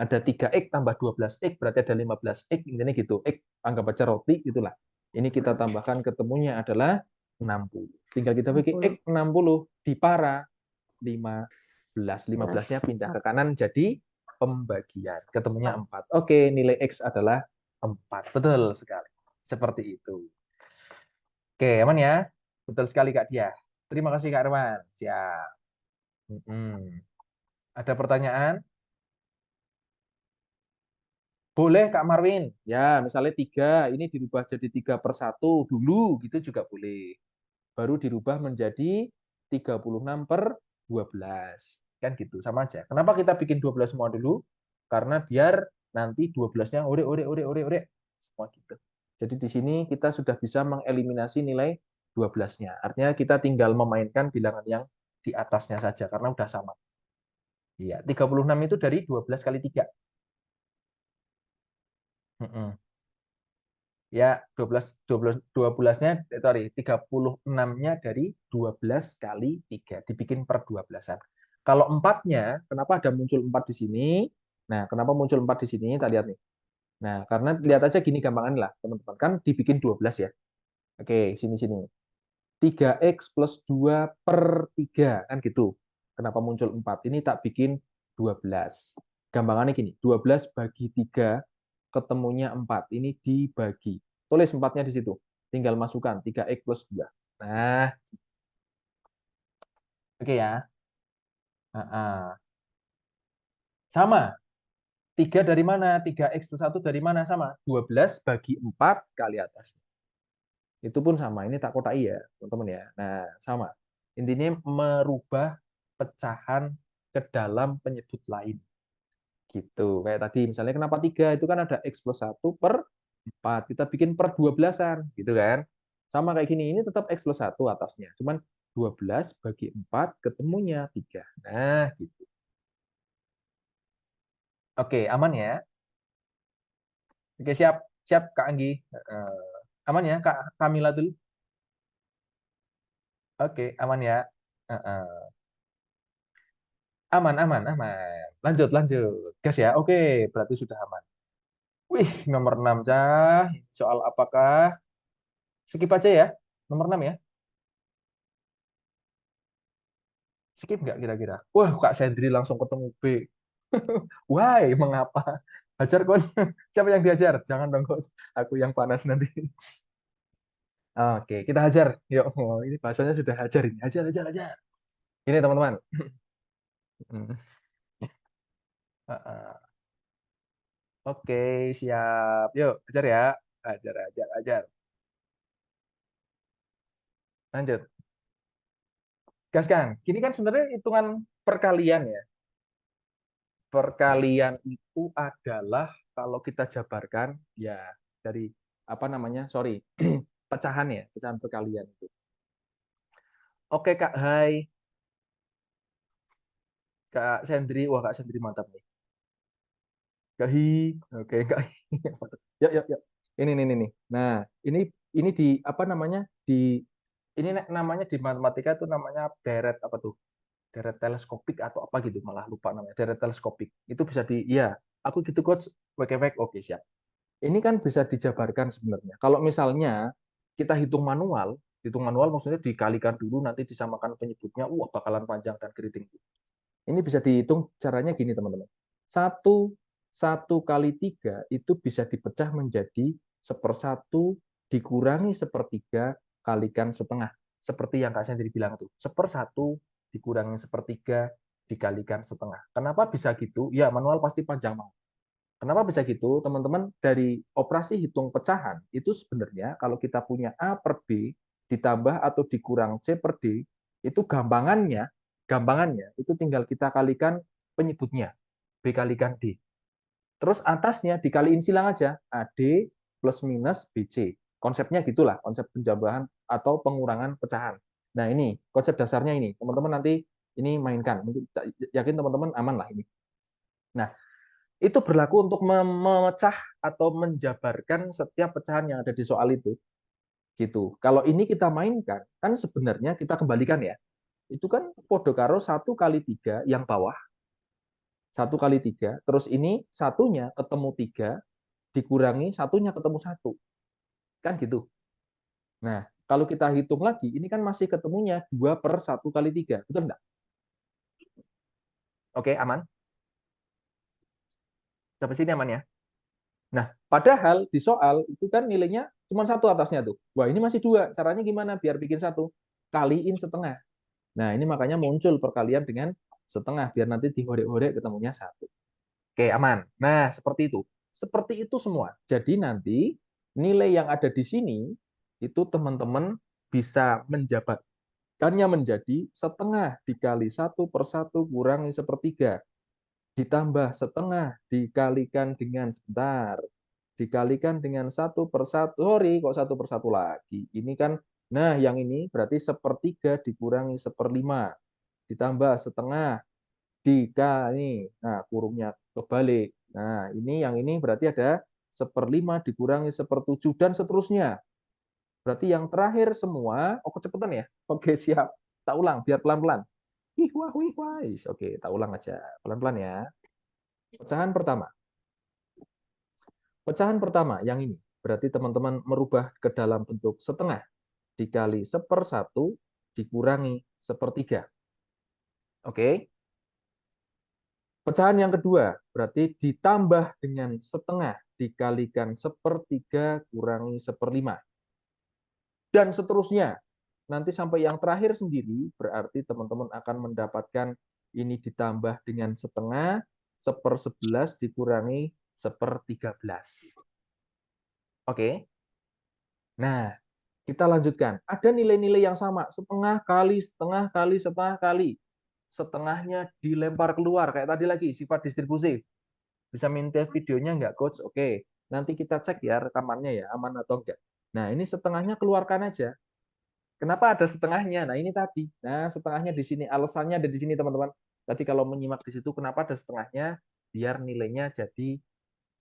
Ada 3X tambah 12X, berarti ada 15X, intinya gitu. X, anggap aja roti, gitulah. Ini kita tambahkan, ketemunya adalah 60. Tinggal kita bikin X 60 dipara 15. 15-nya pindah ke kanan jadi pembagian. Ketemunya 4. Oke, nilai X adalah 4. Betul sekali. Seperti itu. Oke, aman ya? Betul sekali Kak Dia. Terima kasih Kak Arman. Siap. Ada pertanyaan? Boleh Kak Marwin. Ya, misalnya 3, ini dirubah jadi 3/1 dulu, gitu juga boleh. Baru dirubah menjadi 36/12. Kan gitu, sama aja. Kenapa kita bikin 12 semua dulu? Karena biar nanti 12-nya ore. Semua gitu. Jadi di sini kita sudah bisa mengeliminasi nilai 12-nya. Artinya kita tinggal memainkan bilangan yang di atasnya saja, karena udah sama. Iya, 36 itu dari 12 kali 3. Ya, 12-nya, sorry, 36-nya dari 12 kali 3, dibikin per 12-an. Kalau 4-nya, kenapa ada muncul 4 di sini? Nah, kenapa muncul 4 di sini? Kita lihat nih. Nah, karena lihat aja gini gampangan lah, teman-teman. Kan dibikin 12 ya. Oke, sini-sini. 3X plus 2 per 3, kan gitu. Kenapa muncul 4? Ini tak bikin 12. Gampangannya gini, 12 bagi 3, ketemunya 4. Ini dibagi. Tulis 4-nya di situ. Tinggal masukkan 3X plus 2. Nah, oke ya. Sama. 3 dari mana? 3X plus 1 dari mana? Sama. 12 bagi 4 kali atas. Itu pun sama. Ini tak kotai ya, teman-teman ya. Nah, sama. Intinya merubah pecahan ke dalam penyebut lain. Gitu. Kayak tadi, misalnya kenapa 3? Itu kan ada X plus 1 per 4. Kita bikin per 12-an. Gitu kan. Sama kayak gini. Ini tetap X plus 1 atasnya. Cuman 12 bagi 4 ketemunya 3. Nah, gitu. Oke, aman ya? Oke, siap. Siap, Kak Anggi. Aman ya, Kak Kamila dulu? Oke, aman ya. Aman, aman, aman. Lanjut, lanjut. Gas ya. Oke, berarti sudah aman. Wih, nomor 6, Cah. Soal apakah? Skip aja ya. Nomor 6 ya. Skip nggak kira-kira? Wah, Kak Sendri langsung ketemu B. Why? Mengapa? Hajar kok. Siapa yang diajar? Jangan dong, kok. Aku yang panas nanti. Oke, kita hajar. Yuk, oh, ini bahasanya sudah hajar ini. Hajar, hajar, hajar. Ini teman-teman. Oke, siap. Yuk, hajar ya. Hajar, hajar, hajar. Lanjut. Gaskan. Gini kan sebenarnya hitungan perkalian ya. Perkalian itu adalah kalau kita jabarkan ya dari apa namanya? Sorry, pecahan ya, pecahan perkalian itu. Oke, Kak. Hai. Kak Sendri. Wah, Kak Sendri mantap nih. Kak Hi. Oke, Kak Hi. Yuk, yuk, yuk. Ini nih. Nah, ini di apa namanya? Ini namanya di matematika itu namanya deret apa tuh? Deret teleskopik atau apa gitu, malah lupa namanya. Deret teleskopik. Itu bisa iya, aku gitu coach. Wek, oke siap. Ini kan bisa dijabarkan sebenarnya. Kalau misalnya kita hitung manual maksudnya dikalikan dulu nanti disamakan penyebutnya, wah bakalan panjang dan keriting. Ini bisa dihitung caranya gini teman-teman. Satu kali 3 itu bisa dipecah menjadi 1/1 dikurangi 1/3 kalikan setengah. Seperti yang Kak Sendiri bilang tuh. 1/1 dikurangi 1/3 dikalikan setengah. Kenapa bisa gitu? Ya manual pasti panjang banget. Kenapa bisa gitu? Teman-teman, dari operasi hitung pecahan, itu sebenarnya kalau kita punya A per B ditambah atau dikurang C per D, itu gampangannya itu tinggal kita kalikan penyebutnya, B kalikan D. Terus atasnya dikaliin silang aja, AD plus minus BC. Konsepnya gitulah, konsep penjambahan atau pengurangan pecahan. Nah ini, konsep dasarnya ini. Teman-teman nanti ini mainkan. Yakin teman-teman aman lah ini. Nah, itu berlaku untuk memecah atau menjabarkan setiap pecahan yang ada di soal itu. Gitu. Kalau ini kita mainkan, kan sebenarnya kita kembalikan ya. Itu kan podo karo 1 kali 3 yang bawah 1 kali 3, terus ini satunya ketemu 3, dikurangi satunya ketemu 1. Kan gitu. Nah, kalau kita hitung lagi, ini kan masih ketemunya 2 per 1 kali 3. Betul enggak? Oke, aman? Sampai sini aman ya? Nah, padahal di soal itu kan nilainya cuma 1 atasnya tuh. Wah, ini masih 2. Caranya gimana biar bikin 1? Kaliin setengah. Nah, ini makanya muncul perkalian dengan setengah, biar nanti dihorek-horek ketemunya 1. Oke, aman. Nah, seperti itu. Seperti itu semua. Jadi nanti nilai yang ada di sini, itu teman-teman bisa menjabarkannya menjadi setengah dikali 1 per 1 kurangi sepertiga. Ditambah setengah dikalikan dengan, sebentar, dikalikan dengan 1 per 1. Sorry, kok 1 per 1 lagi? Ini kan, nah yang ini berarti sepertiga dikurangi seperlima. Ditambah setengah dikali, nah kurungnya kebalik. Nah ini yang ini berarti ada seperlima dikurangi sepertujuh dan seterusnya. Berarti yang terakhir semua, oh kecepatan ya? Oke siap, tak ulang biar pelan-pelan. Wah, oke tak ulang aja, pelan-pelan ya. Pecahan pertama. Pecahan pertama yang ini, berarti teman-teman merubah ke dalam bentuk setengah dikali 1/1 dikurangi sepertiga. Oke. Pecahan yang kedua, berarti ditambah dengan setengah dikalikan sepertiga kurangi seperlima. Dan seterusnya. Nanti sampai yang terakhir sendiri, berarti teman-teman akan mendapatkan ini ditambah dengan setengah, 1/11 dikurangi 1/13. Oke. Nah, kita lanjutkan. Ada nilai-nilai yang sama, setengah kali, setengah kali, setengah kali. Setengahnya dilempar keluar, kayak tadi lagi, sifat distribusi. Bisa minta videonya nggak, Coach? Oke, nanti kita cek ya rekamannya ya, aman atau enggak. Nah, ini setengahnya keluarkan aja. Kenapa ada setengahnya? Nah, ini tadi. Nah, setengahnya di sini. Alasannya ada di sini, teman-teman. Tadi kalau menyimak di situ, kenapa ada setengahnya? Biar nilainya jadi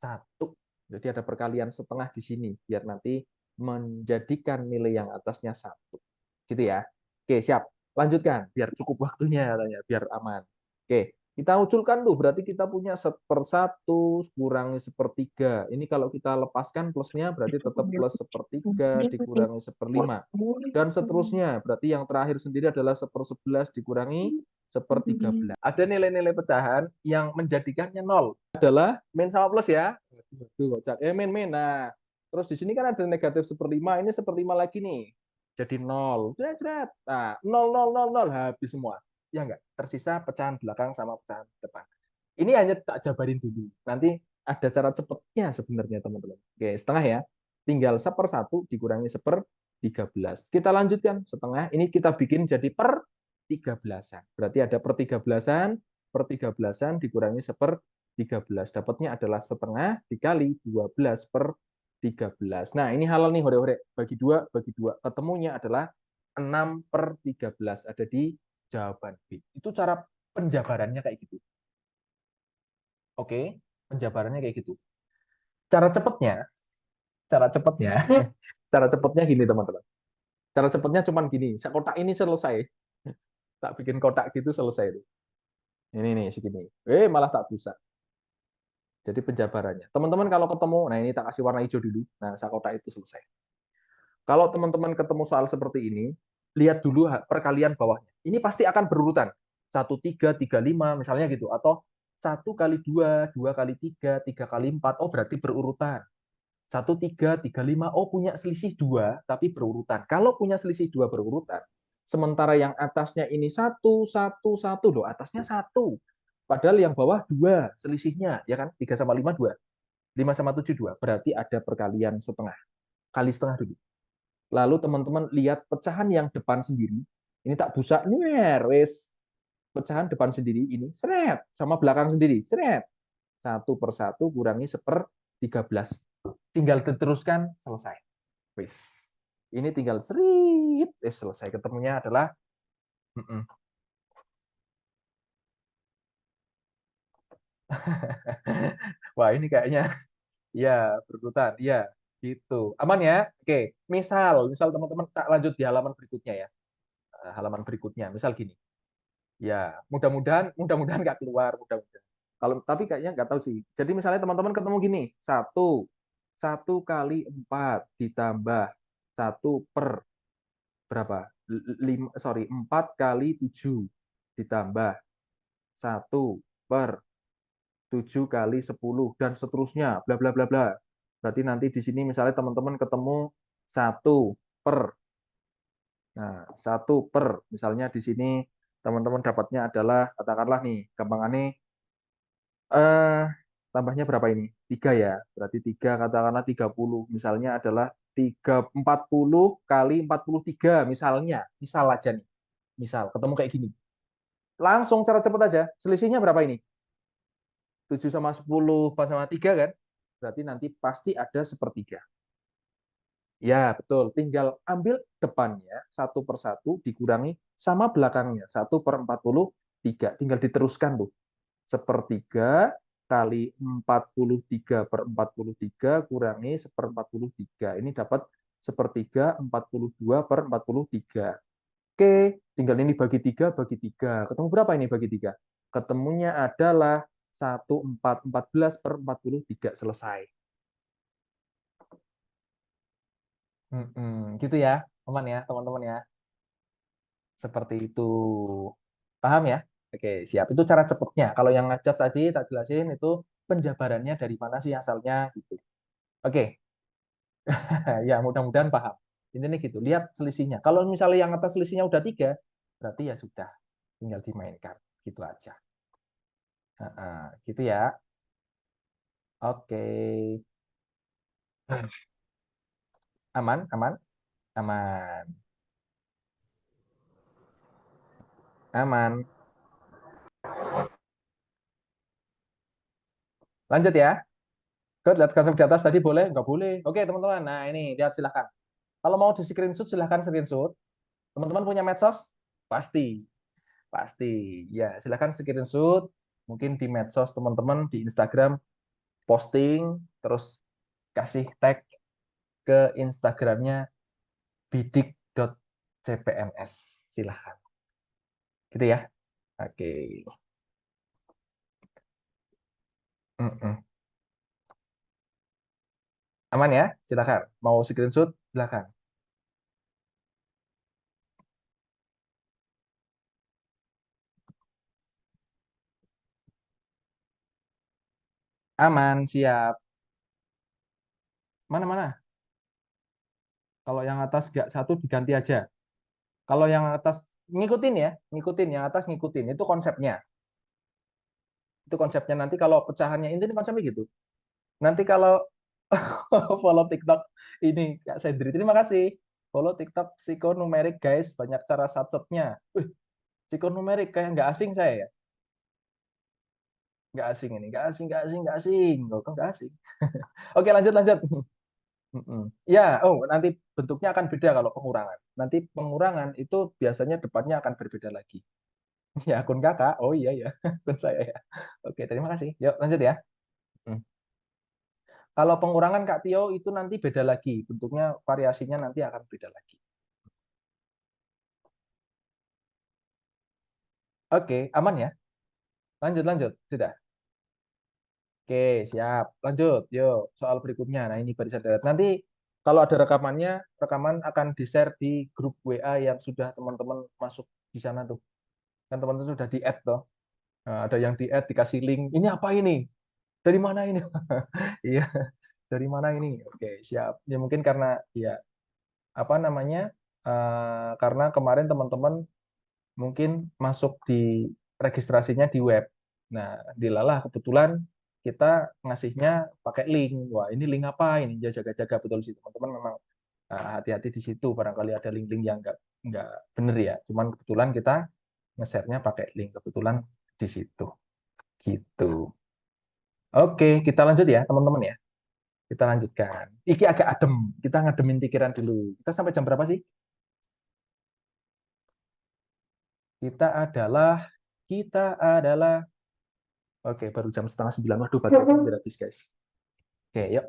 1. Jadi ada perkalian setengah di sini. Biar nanti menjadikan nilai yang atasnya 1. Gitu ya. Oke, siap. Lanjutkan. Biar cukup waktunya, katanya. Biar aman. Oke, kita usulkan tuh, berarti kita punya 1/1 kurangi sepertiga. Ini kalau kita lepaskan plusnya, berarti tetap plus sepertiga dikurangi seperlima. Dan seterusnya, berarti yang terakhir sendiri adalah 1/11 dikurangi sepertiga. Ada nilai-nilai pecahan yang menjadikannya 0. Adalah min sama plus ya. Min. Nah, terus di sini kan ada negatif seperlima, ini seperlima lagi nih. Jadi 0. Nah, 0, habis semua. Ya enggak? Tersisa pecahan belakang sama pecahan depan. Ini hanya tak jabarin dulu. Nanti ada cara cepatnya sebenarnya, teman-teman. Oke, setengah ya. Tinggal 1/1 dikurangi 1/13. Kita lanjutkan setengah. Ini kita bikin jadi per 13-an. Berarti ada per 13-an, per 13-an dikurangi 1/13. Dapatnya adalah setengah dikali 12/13. Nah, ini halal nih, hore-hore. Bagi 2, bagi 2. Ketemunya adalah 6/13. Ada di jawaban B. Itu cara penjabarannya kayak gitu. Oke, penjabarannya kayak gitu. Cara cepatnya, cara cepatnya, cara cepatnya gini, teman-teman. Cara cepatnya cuman gini, kotak ini selesai. Tak bikin kotak gitu selesai. Ini nih segini. Malah tak bisa. Jadi penjabarannya. Teman-teman kalau ketemu, nah ini tak kasih warna hijau dulu. Nah, kotak itu selesai. Kalau teman-teman ketemu soal seperti ini, lihat dulu perkalian bawahnya. Ini pasti akan berurutan. 1, 3, 3, 5 misalnya gitu. Atau 1 kali 2, 2 kali 3, 3 kali 4. Oh, berarti berurutan. 1, 3, 3, 5. Oh, punya selisih 2, tapi berurutan. Kalau punya selisih 2 berurutan, sementara yang atasnya ini 1, 1, 1. Loh, atasnya 1. Padahal yang bawah 2 selisihnya. Ya kan? 3 sama 5, 2. 5 sama 7, 2. Berarti ada perkalian setengah. Kali setengah dulu. Lalu teman-teman lihat pecahan yang depan sendiri. Ini tak busa, wes. Pecahan depan sendiri ini, seret. Sama belakang sendiri, seret. 1/1 kurangi 1/13. Tinggal diteruskan, selesai. Wes. Ini tinggal serit, selesai. Ketemunya adalah wah, ini kayaknya ya berurutan. Ya, gitu. Aman ya? Oke, misal teman-teman tak lanjut di halaman berikutnya ya. Halaman berikutnya, misal gini. Ya, mudah-mudahan nggak keluar, mudah-mudahan. Kalau tapi kayaknya nggak tahu sih. Jadi misalnya teman-teman ketemu gini, 1 kali 4 ditambah 1 per berapa? 4 kali 7 ditambah 1/7 kali 10 dan seterusnya, bla bla bla bla. Berarti nanti di sini misalnya teman-teman ketemu 1 per. Nah, 1 per, misalnya di sini teman-teman dapatnya adalah, katakanlah nih, gampangannya eh tambahnya berapa ini? 3 ya. Berarti 3 katakanlah 30. Misalnya adalah 40 kali 43 misalnya. Misal aja nih. Misal ketemu kayak gini. Langsung cara cepat aja. Selisihnya berapa ini? 7 sama 10 sama 3 kan? Berarti nanti pasti ada sepertiga. Ya, betul. Tinggal ambil depannya 1/1 dikurangi sama belakangnya 1/43. Tinggal diteruskan tuh. Sepertiga kali 43/43 kurangi 1/43. Ini dapat sepertiga 42/43. Oke, tinggal ini bagi 3 bagi 3. Ketemu berapa ini bagi 3? Ketemunya adalah 14/43. Selesai. Gitu ya, aman ya, teman-teman ya. Seperti itu. Paham ya? Oke, siap. Itu cara cepatnya. Kalau yang ngajak tadi tak jelasin itu penjabarannya dari mana sih asalnya gitu. Oke, ya mudah-mudahan paham. Intinya gitu. Lihat selisihnya. Kalau misalnya yang atas selisihnya udah 3, berarti ya sudah, tinggal dimainkan. Gitu aja. Gitu ya. Oke. Aman, aman, aman, aman. Lanjut ya. Good, lihat konsep di atas tadi boleh? Nggak boleh. Oke, teman-teman. Nah, ini lihat silahkan. Kalau mau di screenshot, silahkan screenshot. Teman-teman punya medsos? Pasti. Pasti. Ya, silahkan screenshot. Mungkin di medsos teman-teman, di Instagram, posting, terus kasih tag ke Instagramnya bidik.cpns. Silahkan. Gitu ya. Oke. Mm-mm. Aman ya? Silahkan. Mau screenshot? Silahkan. Aman, siap. Mana-mana? Kalau yang atas nggak satu diganti aja. Kalau yang atas ngikutin ya, ngikutin yang atas ngikutin. Itu konsepnya. Itu konsepnya nanti kalau pecahannya ini konsepnya gitu. Nanti kalau follow TikTok ini Kak Sendri, terima kasih. Follow TikTok psikonumerik guys, banyak cara satsetnya. Psikonumerik kayak nggak asing saya ya. Nggak asing ini, nggak asing, nggak asing, nggak asing. Kok nggak asing? Oke, lanjut, lanjut. Ya, oh nanti bentuknya akan beda kalau pengurangan. Nanti pengurangan itu biasanya depannya akan berbeda lagi. Ya, akun kakak. Oh iya ya, akun saya ya. Oke, terima kasih. Yuk, lanjut ya. Hmm. Kalau pengurangan Kak Tio itu nanti beda lagi. Bentuknya, variasinya nanti akan beda lagi. Oke, aman ya? Lanjut, lanjut. Sudah. Oke, siap. Lanjut. Yuk, soal berikutnya. Nah, ini barisan deret. Nanti kalau ada rekamannya, rekaman akan di-share di grup WA yang sudah teman-teman masuk di sana tuh. Kan teman-teman sudah di-add toh. Nah, ada yang di-add, dikasih link. Ini apa ini? Dari mana ini? Iya, dari mana ini? Oke, siap. Ya mungkin karena ya apa namanya? Karena kemarin teman-teman mungkin masuk di registrasinya di web. Nah, dilalah kebetulan kita ngasihnya pakai link. Wah, ini link apa ini? Ya jaga-jaga betul sih teman-teman, memang hati-hati di situ. Barangkali ada link-link yang nggak bener ya. Cuman kebetulan kita nge-share-nya pakai link, kebetulan di situ. Gitu. Oke, kita lanjut ya teman-teman ya. Kita lanjutkan. Iki agak adem. Kita ngademin pikiran dulu. Kita sampai jam berapa sih? Kita adalah kita adalah Oke, baru jam setengah 9. Waduh, baterai hampir habis, guys. Oke, yuk.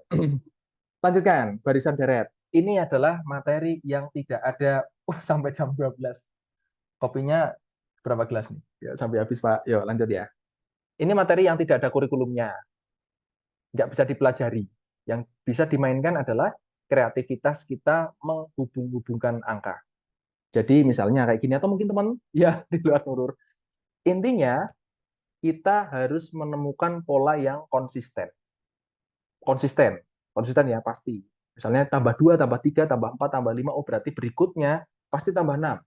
Lanjutkan, barisan deret. Ini adalah materi yang tidak ada sampai jam 12. Kopinya berapa gelas nih? Ya, sampai habis, Pak. Yuk, lanjut ya. Ini materi yang tidak ada kurikulumnya, nggak bisa dipelajari. Yang bisa dimainkan adalah kreativitas kita menghubung-hubungkan angka. Jadi misalnya kayak gini, atau mungkin teman ya di luar Nurul. Intinya kita harus menemukan pola yang konsisten. Konsisten, konsisten ya pasti. Misalnya tambah 2, tambah 3, tambah 4, tambah 5, oh berarti berikutnya pasti tambah 6.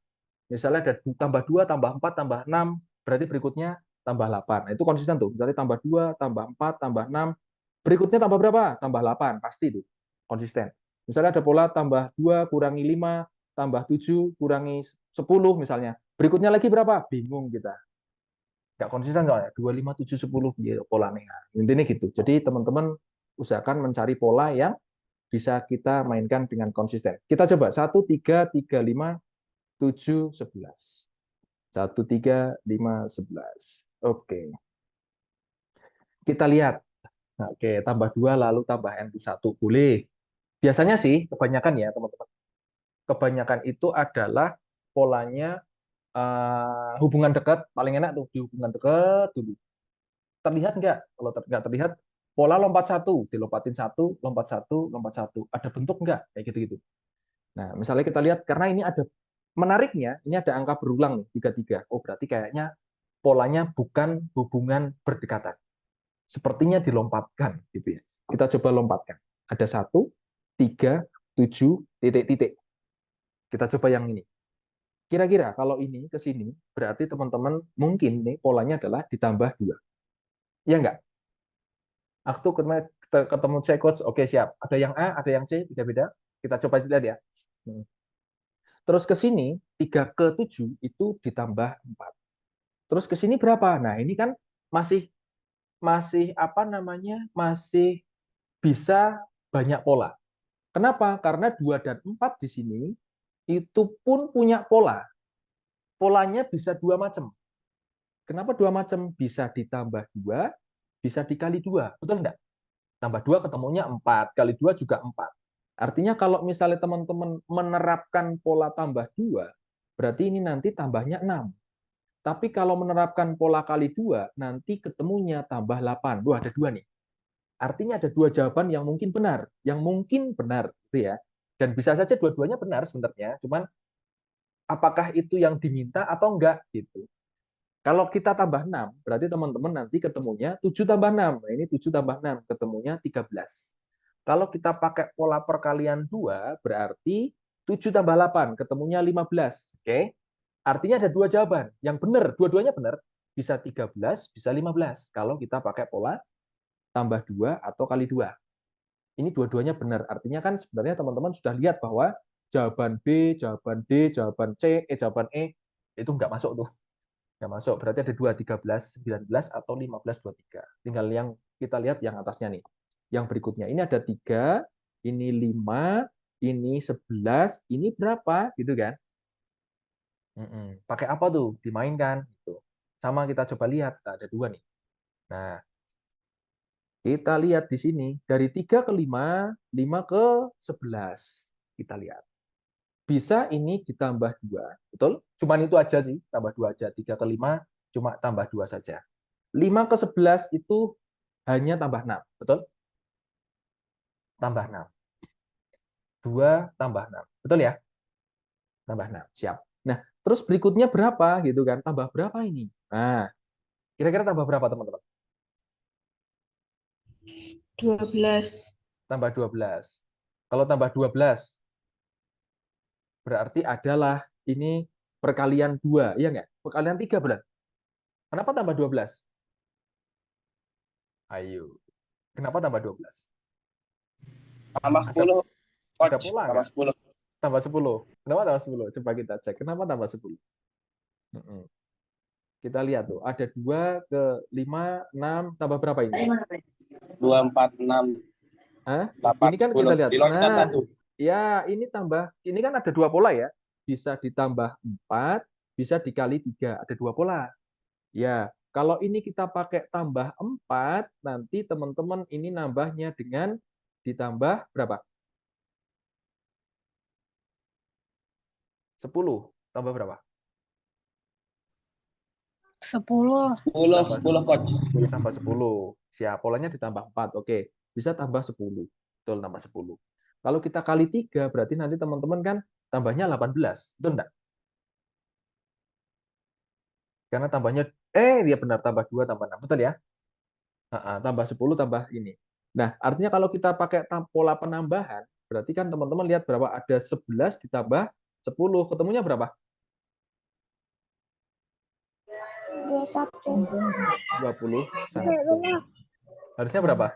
Misalnya ada tambah 2, tambah 4, tambah 6, berarti berikutnya tambah 8. Nah, itu konsisten tuh. Misalnya tambah 2, tambah 4, tambah 6, berikutnya tambah berapa? Tambah 8, pasti itu. Konsisten. Misalnya ada pola tambah 2 kurangi 5, tambah 7 kurangi 10 misalnya. Berikutnya lagi berapa? Bingung kita. Nggak konsisten soalnya. 2, 5, 7, 10 ya, polanya. Intinya gitu. Jadi teman-teman usahakan mencari pola yang bisa kita mainkan dengan konsisten. Kita coba 1, 3, 3, 5, 7, 11. 1, 3, 5, 11. Oke. Kita lihat. Nah, oke, tambah 2 lalu tambah N+1. Boleh. Biasanya sih, kebanyakan ya teman-teman. Kebanyakan itu adalah polanya hubungan dekat. Paling enak tuh di hubungan dekat dulu. Terlihat nggak? Kalau nggak terlihat, pola lompat satu. Dilompatin satu, lompat satu, lompat satu. Ada bentuk nggak? Kayak gitu-gitu. Nah, misalnya kita lihat, karena ini ada menariknya, ini ada angka berulang nih, 33. Oh, berarti kayaknya polanya bukan hubungan berdekatan. Sepertinya dilompatkan, gitu ya. Kita coba lompatkan. Ada 1, 3, 7, titik-titik. Kita coba yang ini. Kira-kira kalau ini ke sini, berarti teman-teman mungkin nih polanya adalah ditambah 2. Ya enggak? Aku ketemu C coach, oke siap. Ada yang A, ada yang C, beda-beda. Kita coba lihat ya. Terus ke sini, 3 ke 7 itu ditambah 4. Terus ke sini berapa? Nah, ini kan masih masih apa namanya? Masih bisa banyak pola. Kenapa? Karena 2 dan 4 di sini itu pun punya pola. Polanya bisa dua macam. Kenapa dua macam? Bisa ditambah 2, bisa dikali 2. Betul enggak? Tambah 2 ketemunya 4, kali 2 juga 4. Artinya kalau misalnya teman-teman menerapkan pola tambah 2, berarti ini nanti tambahnya 6. Tapi kalau menerapkan pola kali 2, nanti ketemunya tambah 8. Wah, ada 2 nih. Artinya ada 2 jawaban yang mungkin benar. Yang mungkin benar, gitu ya. Dan bisa saja dua-duanya benar sebenarnya. Cuman apakah itu yang diminta atau enggak, gitu. Kalau kita tambah 6, berarti teman-teman nanti ketemunya 7 tambah 6. Nah, ini 7 tambah 6, ketemunya 13. Kalau kita pakai pola perkalian 2, berarti 7 tambah 8, ketemunya 15. Oke? Artinya ada dua jawaban. Yang benar, dua-duanya benar. Bisa 13, bisa 15. Kalau kita pakai pola tambah 2 atau kali 2. Ini dua-duanya benar. Artinya kan sebenarnya teman-teman sudah lihat bahwa jawaban B, jawaban D, jawaban C, jawaban E, itu nggak masuk tuh. Nggak masuk. Berarti ada 2, 13, 19, atau 15, 23. Tinggal yang kita lihat yang atasnya nih. Yang berikutnya. Ini ada 3, ini 5, ini 11, ini berapa? Gitu kan? Pakai apa tuh? Dimainkan. Gitu. Sama kita coba lihat. Nah, ada 2 nih. Nah, kita lihat di sini. Dari 3 ke 5, 5 ke 11. Kita lihat. Bisa ini ditambah 2. Betul? Cuman itu aja sih. Tambah 2 aja. 3 ke 5, cuma tambah 2 saja. 5 ke 11 itu hanya tambah 6. Betul? Tambah 6. 2 tambah 6. Betul ya? Tambah 6. Siap. Nah, terus berikutnya berapa gitu kan? Tambah berapa ini? Nah, kira-kira tambah berapa teman-teman? 12. Tambah 12. Kalau tambah 12, berarti adalah ini perkalian 2. Iya nggak? Perkalian 3 benar. Kenapa tambah 12? Ayo. Kenapa tambah 12? Tambah Ada 10, ada coach. pola Tambah nggak? 10. Tambah 10. Kenapa tambah 10? Coba kita cek. Kenapa tambah 10? Kita lihat tuh. Ada 2 ke 5, 6. Tambah berapa ini? 2, 4, 6, Hah? 8, Ini kan kita 10. lihat. Diloncat Nah, 1. ya ini tambah. Ini kan ada dua pola ya. Bisa ditambah 4, bisa dikali 3. Ada dua pola. Ya, kalau ini kita pakai tambah 4, nanti teman-teman ini nambahnya dengan ditambah berapa? 10. Tambah berapa? 10. 10, Tambah 10 coach. 10 tambah 10. Siap, polanya ditambah 4. Oke, bisa tambah 10. Betul, tambah 10. Kalau kita kali 3, berarti nanti teman-teman kan tambahnya 18. Betul enggak? Karena tambahnya, dia benar, tambah 2 tambah 6. Betul ya? Tambah 10 tambah ini. Nah, artinya kalau kita pakai pola penambahan, berarti kan teman-teman lihat berapa? Ada 11 ditambah 10. Ketemunya berapa? 21. 21. Harusnya berapa?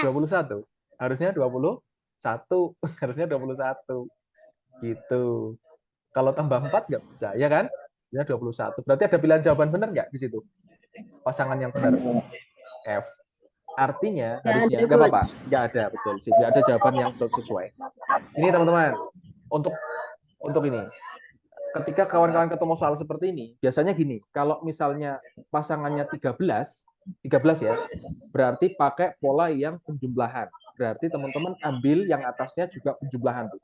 21. Harusnya 21. Harusnya 21. Gitu. Kalau tambah 4 nggak bisa, ya kan? Ya 21. Berarti ada pilihan jawaban benar nggak di situ? Pasangan yang benar. F. Artinya Nggak harusnya ada, nggak apa-apa, Coach. nggak ada, betul sih, nggak ada jawaban yang sesuai. Ini teman-teman, untuk ini, ketika kawan-kawan ketemu soal seperti ini, biasanya gini, kalau misalnya pasangannya 13 ya, berarti pakai pola yang penjumlahan. Berarti teman-teman ambil yang atasnya juga penjumlahan tuh.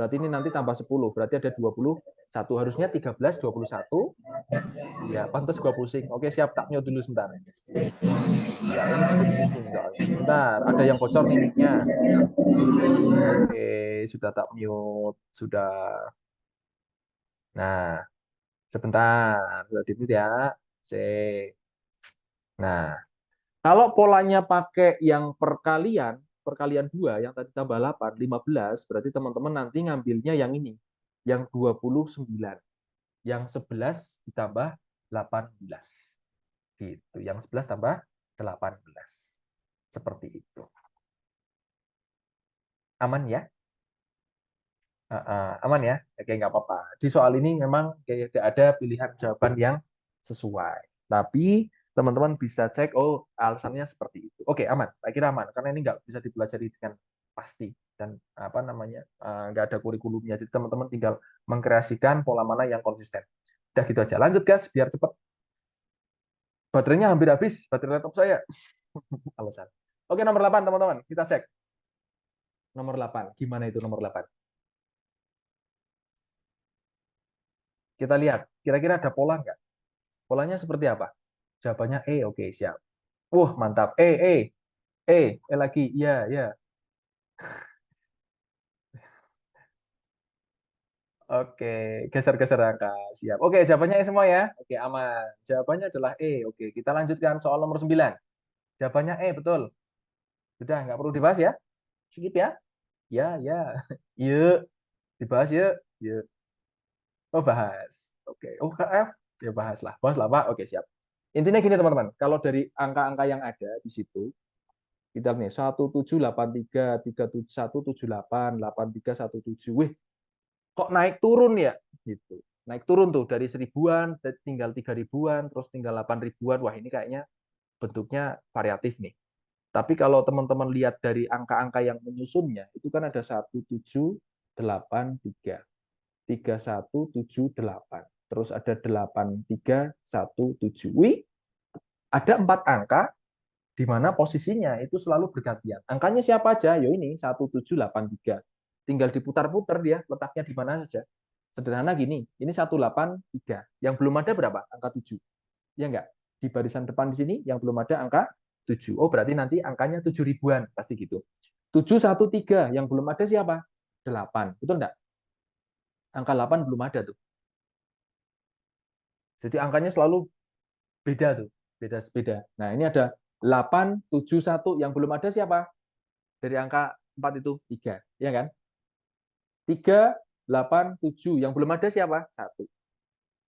Berarti ini nanti tambah 10, berarti ada 21. Harusnya 13, 21. Ya, pantas gua pusing. Oke, siap, tak mute dulu sebentar. Ya, ini bikin pusing soalnya. Sebentar, ada yang bocor nih mic-nya. Oke, sudah tak mute. Sudah. Nah, sebentar. Sudah di mute ya. Cek. Nah, kalau polanya pakai yang perkalian 2, yang tadi tambah 8, 15, berarti teman-teman nanti ngambilnya yang ini. Yang 29. Yang 11 ditambah 18. Gitu. Yang 11 tambah 18. Seperti itu. Aman ya? Aman ya? Oke, nggak apa-apa. Di soal ini memang kayak tidak ada pilihan jawaban yang sesuai. Tapi teman-teman bisa cek, oh alasannya seperti itu. Oke, aman. Saya kira aman. Karena ini nggak bisa dipelajari dengan pasti. Dan apa namanya, nggak ada kurikulumnya. Jadi teman-teman tinggal mengkreasikan pola mana yang konsisten. Udah gitu aja. Lanjut guys, biar cepat. Baterainya hampir habis, baterai laptop saya. Alasan. Oke, nomor 8 teman-teman. Kita cek. Nomor 8. Gimana itu nomor 8? Kita lihat, kira-kira ada pola nggak? Polanya seperti apa? Jawabannya E, oke, siap. Mantap. Lagi. Iya, iya. Oke, geser-geser angka. Siap. Oke, jawabannya E semua ya. Oke, aman. Jawabannya adalah E. Oke, kita lanjutkan soal nomor 9. Jawabannya E, betul. Sudah, nggak perlu dibahas ya. Skip ya. Ya, ya. Yuk, dibahas yuk. Yuk. Oh, bahas. Oke. Oh, KF. Ya, bahaslah. Bahaslah, Pak. Oke, siap. Intinya gini, teman-teman. Kalau dari angka-angka yang ada di situ, kita nih 1783, 37178, 8317. Wih, kok naik turun ya? Gitu. Naik turun tuh dari seribuan tinggal 3000-an, terus tinggal 8000-an. Wah, ini kayaknya bentuknya variatif nih. Tapi kalau teman-teman lihat dari angka-angka yang menyusunnya, itu kan ada 1783, 3178, terus ada 8317. Wih, ada 4 angka di mana posisinya itu selalu bergantian. Angkanya siapa aja? Yo ini 1783. Tinggal diputar-putar dia letaknya di mana saja. Sederhana gini, ini 183. Yang belum ada berapa? Angka 7. Ya enggak? Di barisan depan di sini yang belum ada angka 7. Oh, berarti nanti angkanya 7 ribuan, pasti gitu. 713 yang belum ada siapa? 8. Betul enggak? Angka 8 belum ada tuh. Jadi angkanya selalu beda tuh. Beda-beda. Nah, ini ada 871 yang belum ada siapa? Dari angka 4 itu 3, ya kan? 387 yang belum ada siapa? 1.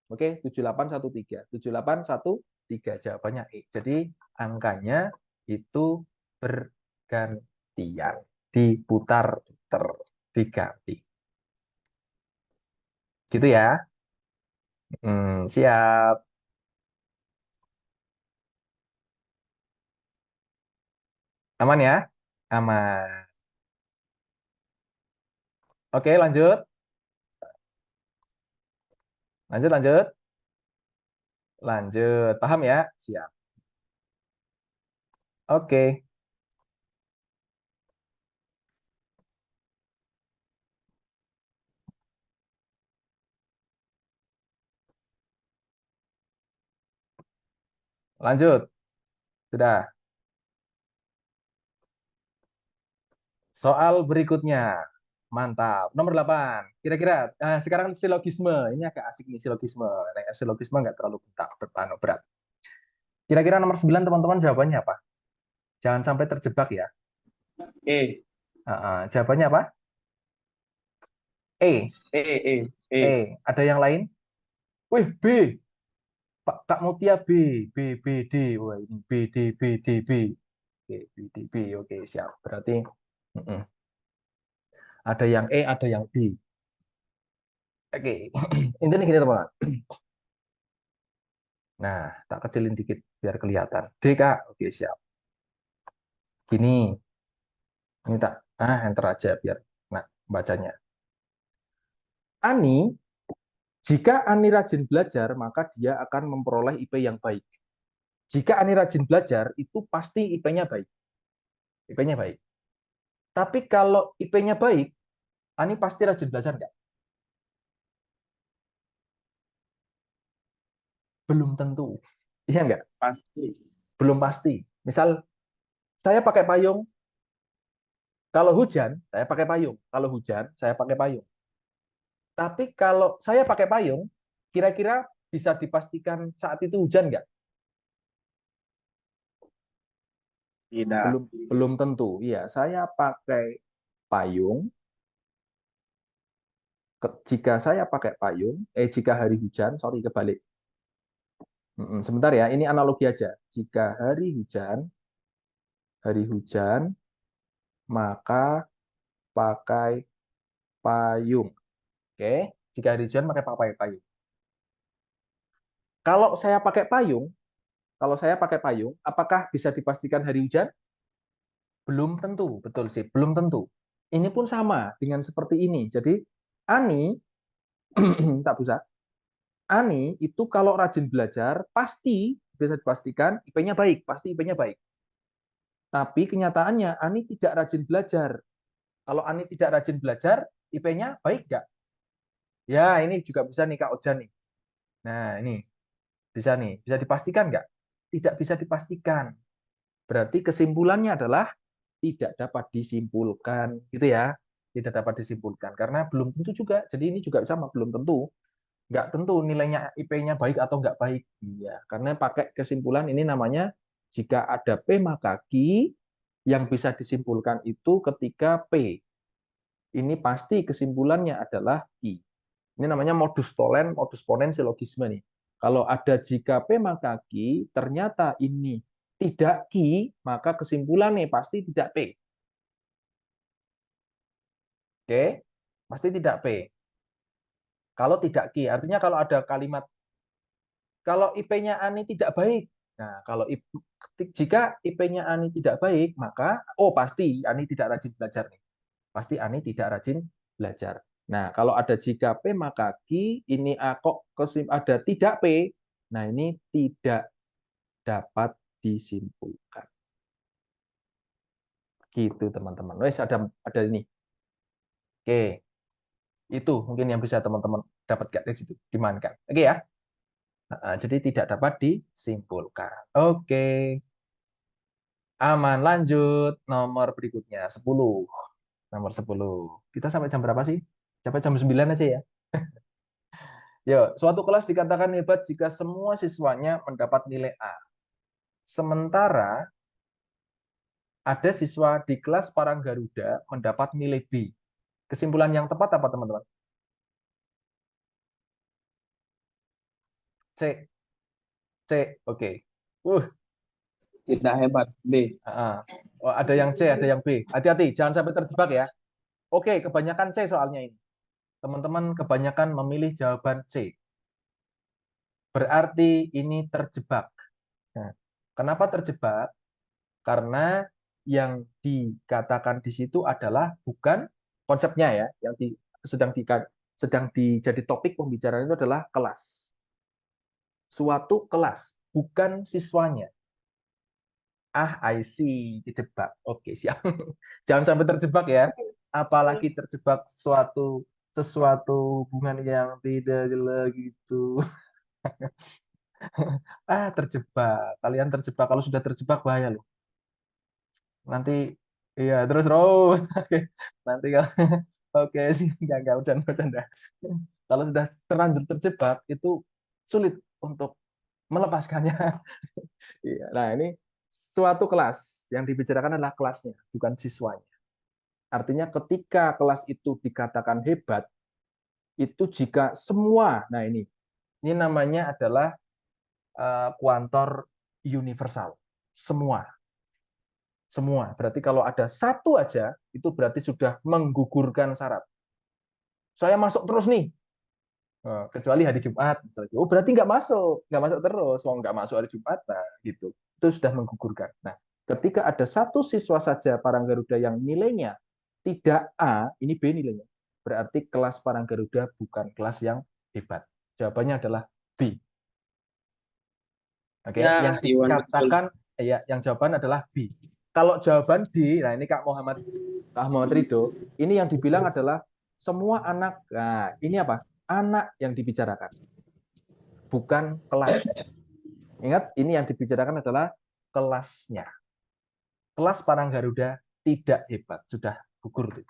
Oke, 7813. 7813 jawabannya E. Jadi angkanya itu bergantian, diputar-putar, diganti. Gitu ya. Siap. Aman ya? Aman. Oke, lanjut. Lanjut, lanjut. Lanjut. Paham ya? Siap. Oke. Lanjut. Sudah. Soal berikutnya. Mantap. Nomor 8. Kira-kira, sekarang silogisme. Ini agak asik nih, silogisme. Nah, silogisme nggak terlalu berat. Kira-kira nomor 9, teman-teman, jawabannya apa? Jangan sampai terjebak ya. E. Jawabannya apa? E. E. Ada yang lain? Wih, B. Pak Kak Mutia B. B, D. Wah, ini B, D, B, D, B. Oke, B, D, B. Oke, siap. Berarti ada yang E, ada yang B. Oke. Intinya gini, teman. Nah, tak kecilin dikit biar kelihatan. D, Kak. Oke, siap. Gini. Ini tak, enter aja biar nah bacanya. Ani, jika Ani rajin belajar, maka dia akan memperoleh IP yang baik. Jika Ani rajin belajar, itu pasti IP-nya baik. IP-nya baik. Tapi kalau IP-nya baik, Ani pasti rajin belajar nggak? Belum tentu. Iya nggak? Pasti. Belum pasti. Misal, saya pakai payung, kalau hujan, saya pakai payung. Kalau hujan, saya pakai payung. Tapi kalau saya pakai payung, kira-kira bisa dipastikan saat itu hujan nggak? Tidak. Belum tentu. Iya, saya pakai payung. Jika saya pakai payung, jika hari hujan, sorry kebalik. Sebentar ya, ini analogi aja. Jika hari hujan, maka pakai payung. Oke, jika hari hujan pakai payung. Kalau saya pakai payung, apakah bisa dipastikan hari hujan? Belum tentu, betul sih, belum tentu. Ini pun sama dengan seperti ini. Jadi Ani tak bisa. Ani itu kalau rajin belajar pasti bisa dipastikan IP-nya baik, pasti IP-nya baik. Tapi kenyataannya Ani tidak rajin belajar. Kalau Ani tidak rajin belajar, IP-nya baik nggak? Ya, ini juga bisa nih Kak Ojan nih. Nah, ini bisa nih, bisa dipastikan nggak? Tidak bisa dipastikan. Berarti kesimpulannya adalah tidak dapat disimpulkan, gitu ya. Tidak dapat disimpulkan karena belum tentu juga. Jadi ini juga sama, belum tentu. Nggak tentu nilainya IP-nya baik atau nggak baik. Iya, karena pakai kesimpulan ini namanya jika ada P maka Q, yang bisa disimpulkan itu ketika P. Ini pasti kesimpulannya adalah Q. Ini namanya modus tolen, modus ponens silogisme nih. Kalau ada jika P maka Q, ternyata ini tidak Q, maka kesimpulannya pasti tidak P. Oke, pasti tidak P. Kalau tidak Q, artinya kalau ada kalimat kalau IP-nya Ani tidak baik. Nah, jika IP-nya Ani tidak baik, maka pasti Ani tidak rajin belajar nih. Pasti Ani tidak rajin belajar. Nah, kalau ada jika P maka Q, ini kok ada tidak P. Nah, ini tidak dapat disimpulkan. Gitu, teman-teman. Wes ada ini. Oke. Itu mungkin yang bisa teman-teman dapatkan dari situ, dimankan. Oke ya. Jadi tidak dapat disimpulkan. Oke. Aman, lanjut. Nomor berikutnya, 10. Nomor 10. Kita sampai jam berapa sih? Sampai jam 9 aja ya. Yuk, suatu kelas dikatakan hebat jika semua siswanya mendapat nilai A. Sementara ada siswa di kelas Parang Garuda mendapat nilai B. Kesimpulan yang tepat apa, teman-teman? C. C. Oke. Tidak hebat. B. Ada yang C, ada yang B. Hati-hati, jangan sampai terjebak ya. Oke, kebanyakan C soalnya ini. Teman-teman kebanyakan memilih jawaban C. Berarti ini terjebak. Nah, kenapa terjebak? Karena yang dikatakan di situ adalah bukan konsepnya ya, yang sedang dijadi topik pembicaraan itu adalah kelas. Suatu kelas, bukan siswanya. I see, dijebak. Oke, siap. Jangan sampai terjebak ya. Apalagi terjebak sesuatu hubungan yang tidak jelas gitu. Terjebak. Kalian terjebak. Kalau sudah terjebak bahaya loh. Nanti iya terus row. Oke. Nanti kalau oke sih nggak bercanda. Kalau sudah terlanjur terjebak itu sulit untuk melepaskannya. Iya. Nah, ini suatu kelas yang dibicarakan adalah kelasnya, bukan siswanya. Artinya ketika kelas itu dikatakan hebat, itu jika semua, nah ini namanya adalah kuantor universal. Semua, semua. Berarti kalau ada satu aja, itu berarti sudah menggugurkan syarat. Saya masuk terus nih, kecuali hari Jumat. Oh, berarti nggak masuk terus. Mau nggak masuk hari Jumat, nah gitu. Itu sudah menggugurkan. Nah, ketika ada satu siswa saja Parang Garuda yang nilainya tidak A, ini B nilainya. Berarti kelas Parang Garuda bukan kelas yang hebat. Jawabannya adalah B. Oke, yang Iwan betul. dikatakan ya, yang jawaban adalah B. Kalau jawaban D, nah ini Kak Muhammad Ridho, ini yang dibilang adalah semua anak. Nah, ini apa? Anak yang dibicarakan, bukan kelas. Ingat, ini yang dibicarakan adalah kelasnya. Kelas Parang Garuda tidak hebat, sudah gugur.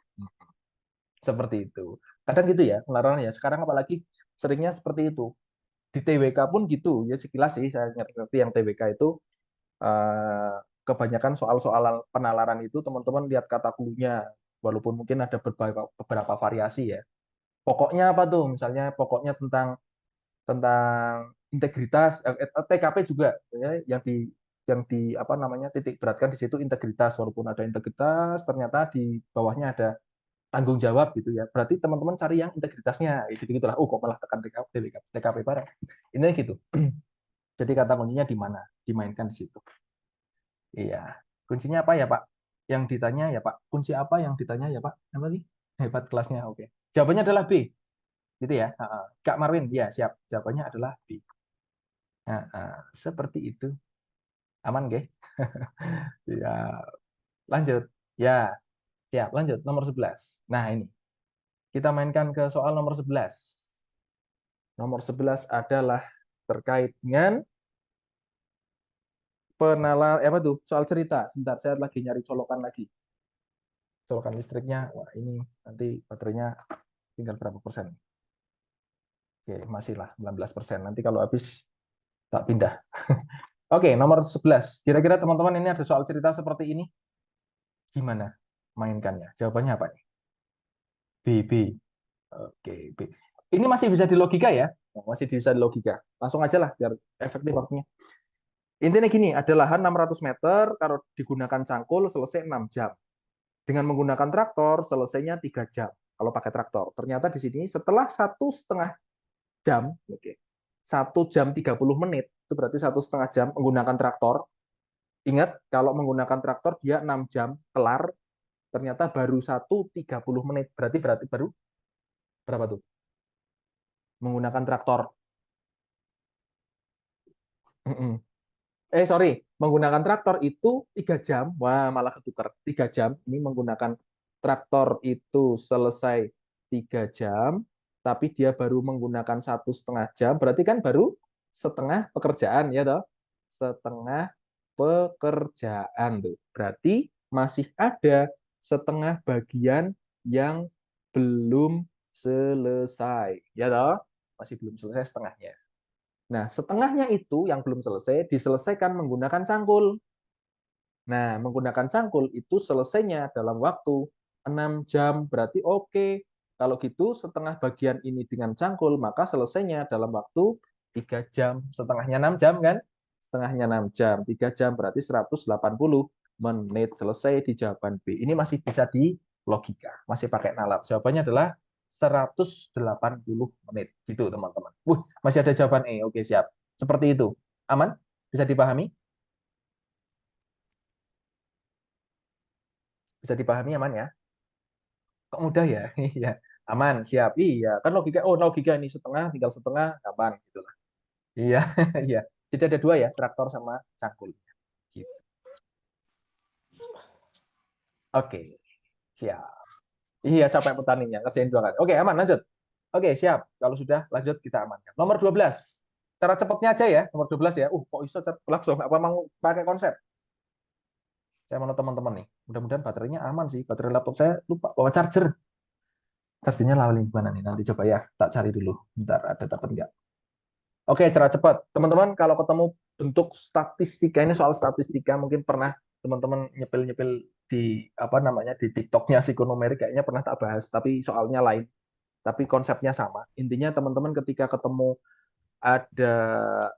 Seperti itu. Kadang gitu ya, pelarangan ya. Sekarang apalagi seringnya seperti itu. Di TWK pun gitu, ya sekilas sih saya ngerti yang TWK itu kebanyakan soal-soal penalaran itu teman-teman lihat kata clue-nya, walaupun mungkin ada beberapa variasi ya. Pokoknya apa tuh? Misalnya pokoknya tentang integritas, TKP juga ya, yang di apa namanya titik beratkan di situ integritas, walaupun ada integritas ternyata di bawahnya ada tanggung jawab gitu ya. Berarti teman-teman cari yang integritasnya gitu gitulah. Kok malah tekan TKP bareng. Ini gitu. Jadi kata kuncinya di mana? Dimainkan di situ. Iya. Kuncinya apa ya, Pak? Yang ditanya ya, Pak. Kunci apa yang ditanya ya, Pak? Apa sih? Hebat kelasnya. Oke. Jawabannya adalah B. Gitu ya. Kak Marwin, ya siap. Jawabannya adalah B. Seperti itu. Aman, nggih? Ya, lanjut. Ya, siap. Lanjut nomor 11. Nah, ini. Kita mainkan ke soal nomor 11. Nomor 11 adalah terkait dengan apa tuh? Soal cerita. Sebentar, saya lagi nyari colokan lagi. Colokan listriknya, wah ini nanti baterainya tinggal berapa persen? Oke, masih lah 19%. Nanti kalau habis tak pindah. Oke, nomor 11. Kira-kira teman-teman ini ada soal cerita seperti ini. Gimana mainkannya? Jawabannya apa nih? B, B. Oke, B. Ini masih bisa di logika ya? Masih bisa di logika. Langsung aja lah biar efektif waktunya. Intinya gini, ada lahan 600 meter, kalau digunakan cangkul selesai 6 jam. Dengan menggunakan traktor selesainya 3 jam. Kalau pakai traktor. Ternyata di sini setelah 1,5 jam, oke, 1 jam 30 menit, itu berarti 1,5 jam menggunakan traktor. Ingat, kalau menggunakan traktor dia 6 jam kelar, ternyata baru 1,30 menit. Berarti baru berapa tuh? Menggunakan traktor. Sorry, menggunakan traktor itu 3 jam. Wah, malah ketukar. 3 jam. Ini menggunakan traktor itu selesai 3 jam, tapi dia baru menggunakan 1,5 jam. Berarti kan baru setengah pekerjaan, ya toh? Setengah pekerjaan tuh. Berarti masih ada setengah bagian yang belum selesai, ya toh? Masih belum selesai setengahnya. Nah, setengahnya itu yang belum selesai diselesaikan menggunakan cangkul. Nah, menggunakan cangkul itu selesainya dalam waktu 6 jam. Berarti oke. Kalau gitu setengah bagian ini dengan cangkul, maka selesainya dalam waktu 3 jam. Setengahnya 6 jam kan? Setengahnya 6 jam. 3 jam berarti 180 menit. Selesai di jawaban B. Ini masih bisa di logika. Masih pakai nalar. Jawabannya adalah 180 menit. Gitu teman-teman. Masih ada jawaban E. Oke, siap. Seperti itu. Aman? Bisa dipahami? Bisa dipahami aman ya? Kok mudah ya? Iya, aman, siap. Iya, kan logika. Oh, logika ini setengah, tinggal setengah, gampang gitu lah. Iya, iya. Jadi ada dua ya, traktor sama cangkul. Gitu. Oke, siap. Iya, capek petaninya, ngerjain dua kali. Oke, aman, lanjut. Oke, siap. Kalau sudah, lanjut kita amankan. Nomor 12. Cara cepatnya aja ya, nomor 12 ya. Kok iso langsung apa mau pakai konsep? Saya mau teman-teman nih. Mudah-mudahan baterainya aman sih. Baterai laptop saya lupa bawa charger. Chargernya lawan gimana nih? Nanti coba ya, tak cari dulu. Bentar, ada dapat nggak? Oke, cara cepat. Teman-teman, kalau ketemu bentuk statistika, ini soal statistika, mungkin pernah teman-teman nyepil-nyepil di apa namanya di TikToknya psikonomerik kayaknya pernah tak bahas, tapi soalnya lain, tapi konsepnya sama. Intinya teman-teman ketika ketemu ada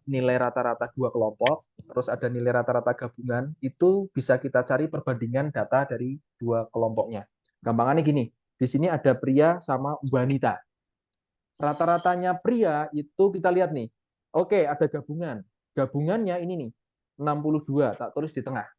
nilai rata-rata dua kelompok, terus ada nilai rata-rata gabungan, itu bisa kita cari perbandingan data dari dua kelompoknya. Gampangannya gini, di sini ada pria sama wanita. Rata-ratanya pria itu kita lihat nih. Oke, ada gabungan. Gabungannya ini nih, 62, tak tulis di tengah.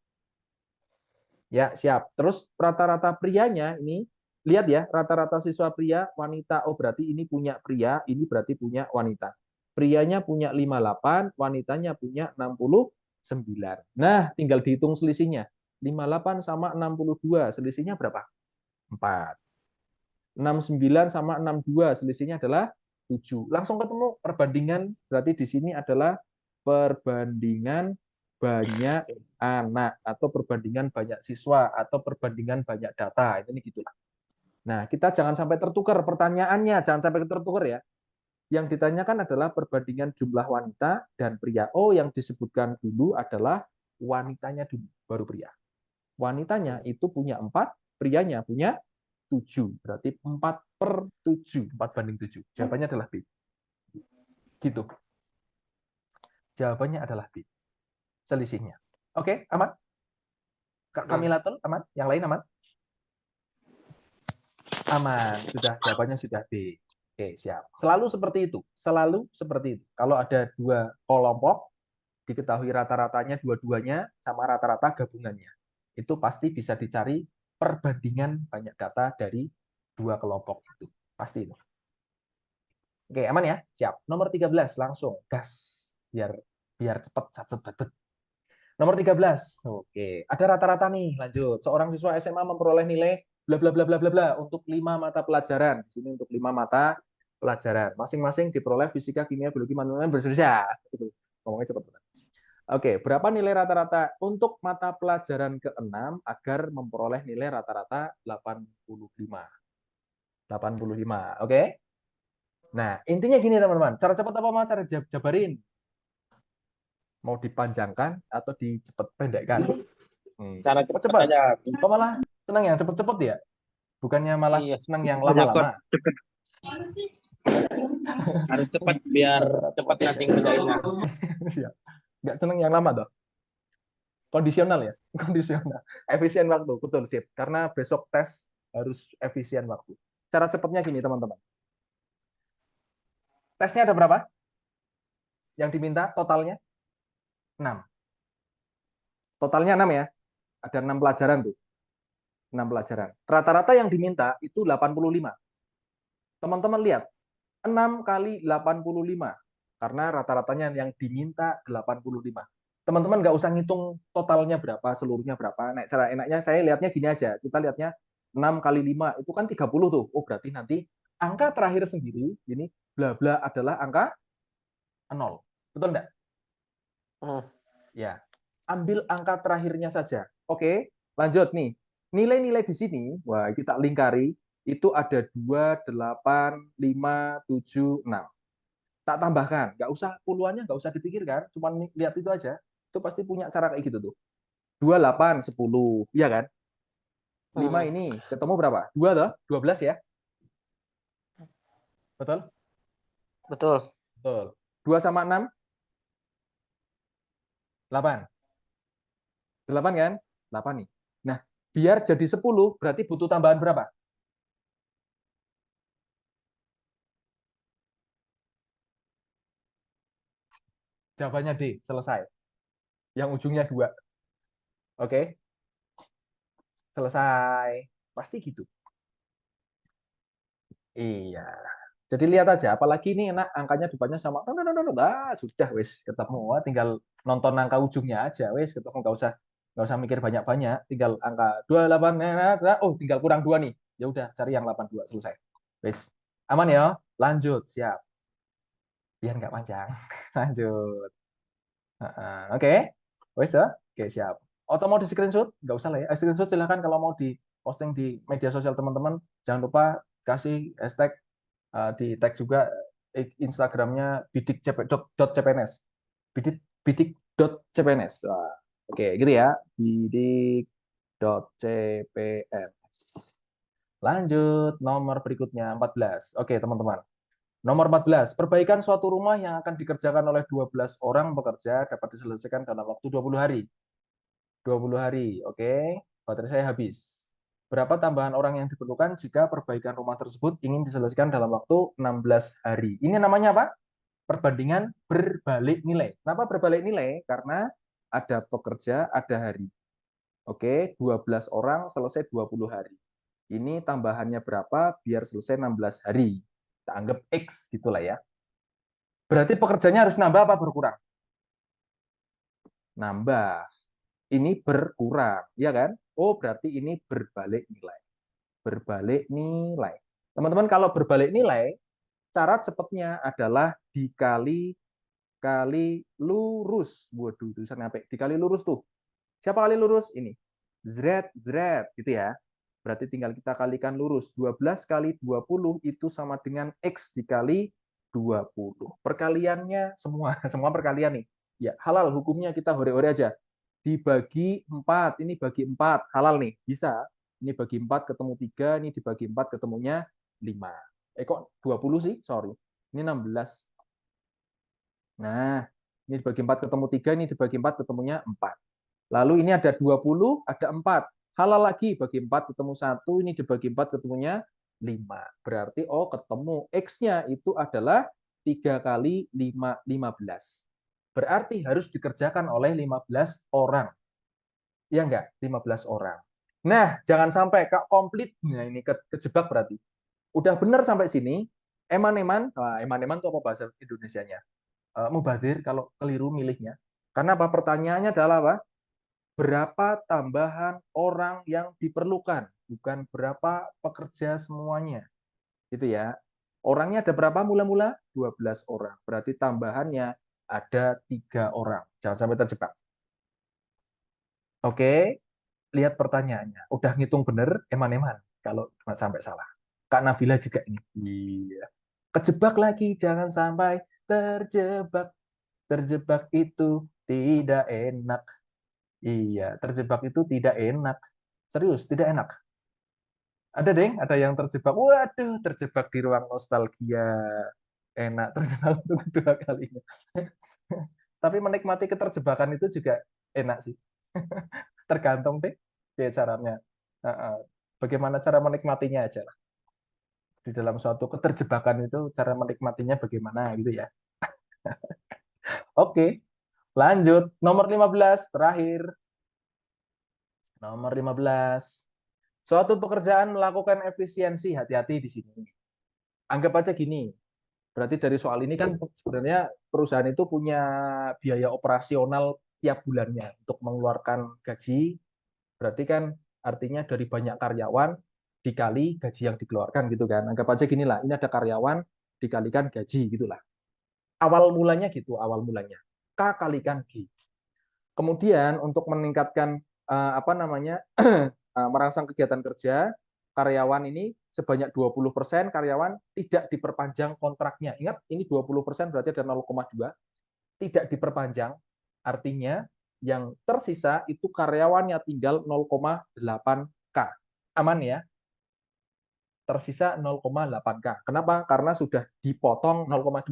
Ya, siap. Terus rata-rata prianya ini, lihat ya, rata-rata siswa pria, wanita, oh berarti ini punya pria, ini berarti punya wanita. Prianya punya 58, wanitanya punya 69. Nah, tinggal dihitung selisihnya. 58 sama 62, selisihnya berapa? 4. 69 sama 62, selisihnya adalah 7. Langsung ketemu perbandingan, berarti di sini adalah perbandingan banyak anak atau perbandingan banyak siswa atau perbandingan banyak data. Ini gitulah. Nah, kita jangan sampai tertukar pertanyaannya, jangan sampai tertukar ya. Yang ditanyakan adalah perbandingan jumlah wanita dan pria. Oh, yang disebutkan dulu adalah wanitanya dulu, baru pria. Wanitanya itu punya 4, prianya punya 7. Berarti 4/7. 4/7. Jawabannya adalah B. Gitu. Jawabannya adalah B. Selisihnya. Oke, aman? Kak Kamilatul, aman? Yang lain aman? Aman. Sudah, jawabannya sudah B. Oke, siap. Selalu seperti itu. Selalu seperti itu. Kalau ada dua kelompok, diketahui rata-ratanya dua-duanya sama rata-rata gabungannya. Itu pasti bisa dicari perbandingan banyak data dari dua kelompok itu. Pasti itu. Oke, aman ya? Siap. Nomor 13 langsung gas. Biar cepat bet. Nomor 13. Oke, ada rata-rata nih. Lanjut. Seorang siswa SMA memperoleh nilai bla bla bla bla bla bla untuk 5 mata pelajaran. Di sini untuk 5 mata pelajaran. Masing-masing diperoleh fisika, kimia, biologi, matematika, bersosial. Itu. Ngomongnya cepat. Oke, berapa nilai rata-rata untuk mata pelajaran ke-6 agar memperoleh nilai rata-rata 85. 85, oke? Nah, intinya gini teman-teman. Cara cepat apa mau cara jabarin? Mau dipanjangkan atau dicepet pendekkan? Cara Cepat. aja. Kok malah senang yang cepet-cepet ya? Bukannya malah Iya. senang yang lama-lama? Harus cepat biar cepat nanti ngerjainnya. Iya. Nggak senang yang lama toh? Kondisional ya? Kondisional. Efisien waktu, betul sip. Karena besok tes harus efisien waktu. Cara cepatnya gini teman-teman. Tesnya ada berapa? Yang diminta totalnya? 6. Totalnya 6 ya? Ada 6 pelajaran tuh. 6 pelajaran. Rata-rata yang diminta itu 85. Teman-teman lihat, 6 kali 85. Karena rata-ratanya yang diminta 85. Teman-teman nggak usah ngitung totalnya berapa, seluruhnya berapa. Nah, cara enaknya saya lihatnya gini aja. Kita lihatnya 6 kali 5 itu kan 30 tuh. Oh, berarti nanti angka terakhir sendiri, ini bla bla adalah angka 0. Betul enggak? Ya. Ambil angka terakhirnya saja. Oke, lanjut nih. Nilai-nilai di sini, wah kita lingkari, itu ada 2, 8, 5, 7, 6. Tak tambahkan, nggak usah puluhannya, nggak usah dipikirkan, cuma lihat itu aja. Itu pasti punya cara kayak gitu tuh. 2, 8, 10, iya kan? 5 ini ketemu berapa? 2 toh? 12 ya? Betul? Betul. Betul. 2 sama 6? 8. 8 kan? 8 nih. Nah, biar jadi 10, berarti butuh tambahan berapa? Jawabannya D, selesai. Yang ujungnya 2. Oke? Selesai. Pasti gitu. Iya. Jadi lihat aja, apalagi ini enak angkanya depannya sama. Sudah wes ketemu. Tinggal nonton angka ujungnya aja wes ketemu, nggak usah mikir banyak-banyak, tinggal angka 28, oh tinggal kurang 2 nih. Ya udah cari yang 82 selesai. Wes. Aman ya? Lanjut, siap. biar nggak panjang. Lanjut. Oke, wes ya, oke siap. Atau mau di screenshot? Nggak usah lah ya. Screenshot silahkan kalau mau di posting di media sosial teman-teman. Jangan lupa kasih hashtag di tag juga Instagramnya bidik.cpns. Bidik.cpns. Wah, oke, gitu ya. Bidik.cpns. Lanjut, nomor berikutnya 14. Oke, teman-teman. Nomor 14, perbaikan suatu rumah yang akan dikerjakan oleh 12 orang pekerja dapat diselesaikan dalam waktu 20 hari. 20 hari, oke. Baterai saya habis. Berapa tambahan orang yang diperlukan jika perbaikan rumah tersebut ingin diselesaikan dalam waktu 16 hari? Ini namanya apa? Perbandingan berbalik nilai. Kenapa berbalik nilai? Karena ada pekerja, ada hari. Oke, 12 orang selesai 20 hari. Ini tambahannya berapa biar selesai 16 hari? Kita anggap X gitulah ya. Berarti pekerjanya harus nambah apa berkurang? Nambah. Ini berkurang, ya kan? Oh, berarti ini berbalik nilai. Berbalik nilai. Teman-teman, kalau berbalik nilai, cara cepatnya adalah dikali lurus. Waduh, tulisannya apa? Dikali lurus tuh. Siapa kali lurus? Ini. Z, Z, gitu ya. Berarti tinggal kita kalikan lurus. 12 kali 20 itu sama dengan X dikali 20. Perkaliannya semua, semua perkalian nih. Ya, halal hukumnya kita hore-hore aja. Dibagi 4, ini bagi 4, halal nih, bisa. Ini bagi 4 ketemu 3, ini dibagi 4 ketemunya 5. Kok 20 sih? Sorry. Ini 16. Nah, ini dibagi 4 ketemu 3, ini dibagi 4 ketemunya 4. Lalu ini ada 20, ada 4. Halal lagi, bagi 4 ketemu 1, ini dibagi 4 ketemunya 5. Berarti, oh ketemu X-nya itu adalah 3 kali 5, 15. Berarti harus dikerjakan oleh 15 orang. Ya enggak? 15 orang. Nah, jangan sampai Kak komplit. Nah, ini kejebak berarti. Udah benar sampai sini, eman-eman. Wah, eman-eman itu apa bahasa Indonesianya? Mubadir kalau keliru milihnya. Karena apa? Pertanyaannya adalah apa? Berapa tambahan orang yang diperlukan, bukan berapa pekerja semuanya. Gitu ya. Orangnya ada berapa mula-mula? 12 orang. Berarti tambahannya ada 3 orang. Jangan sampai terjebak. Oke, lihat pertanyaannya. Udah ngitung bener, eman-eman. Kalau sampai salah. Kak Nabila juga ini. Iya. Kejebak lagi, jangan sampai terjebak. Terjebak itu tidak enak. Iya, terjebak itu tidak enak. Serius, tidak enak. Ada, Deng, ada yang terjebak. Waduh, terjebak di ruang nostalgia. Enak, terjebak untuk kedua kalinya. Tapi menikmati keterjebakan itu juga enak sih. Tergantung deh ya caranya. Bagaimana cara menikmatinya aja lah. Di dalam suatu keterjebakan itu cara menikmatinya bagaimana gitu ya. Oke, lanjut. Nomor 15 terakhir. Nomor 15. Suatu pekerjaan melakukan efisiensi, hati-hati di sini. Anggap aja gini, berarti dari soal ini kan sebenarnya perusahaan itu punya biaya operasional tiap bulannya untuk mengeluarkan gaji, berarti kan artinya dari banyak karyawan dikali gaji yang dikeluarkan gitu kan. Anggap aja gini lah, ini ada karyawan dikalikan gaji gitulah. Awal mulanya gitu, awal mulanya. K kalikan G. Kemudian untuk meningkatkan apa namanya merangsang kegiatan kerja, karyawan ini sebanyak 20% karyawan tidak diperpanjang kontraknya. Ingat, ini 20% berarti ada 0,2 tidak diperpanjang. Artinya yang tersisa itu karyawannya tinggal 0,8K. Aman ya? Tersisa 0,8K. Kenapa? Karena sudah dipotong 0,2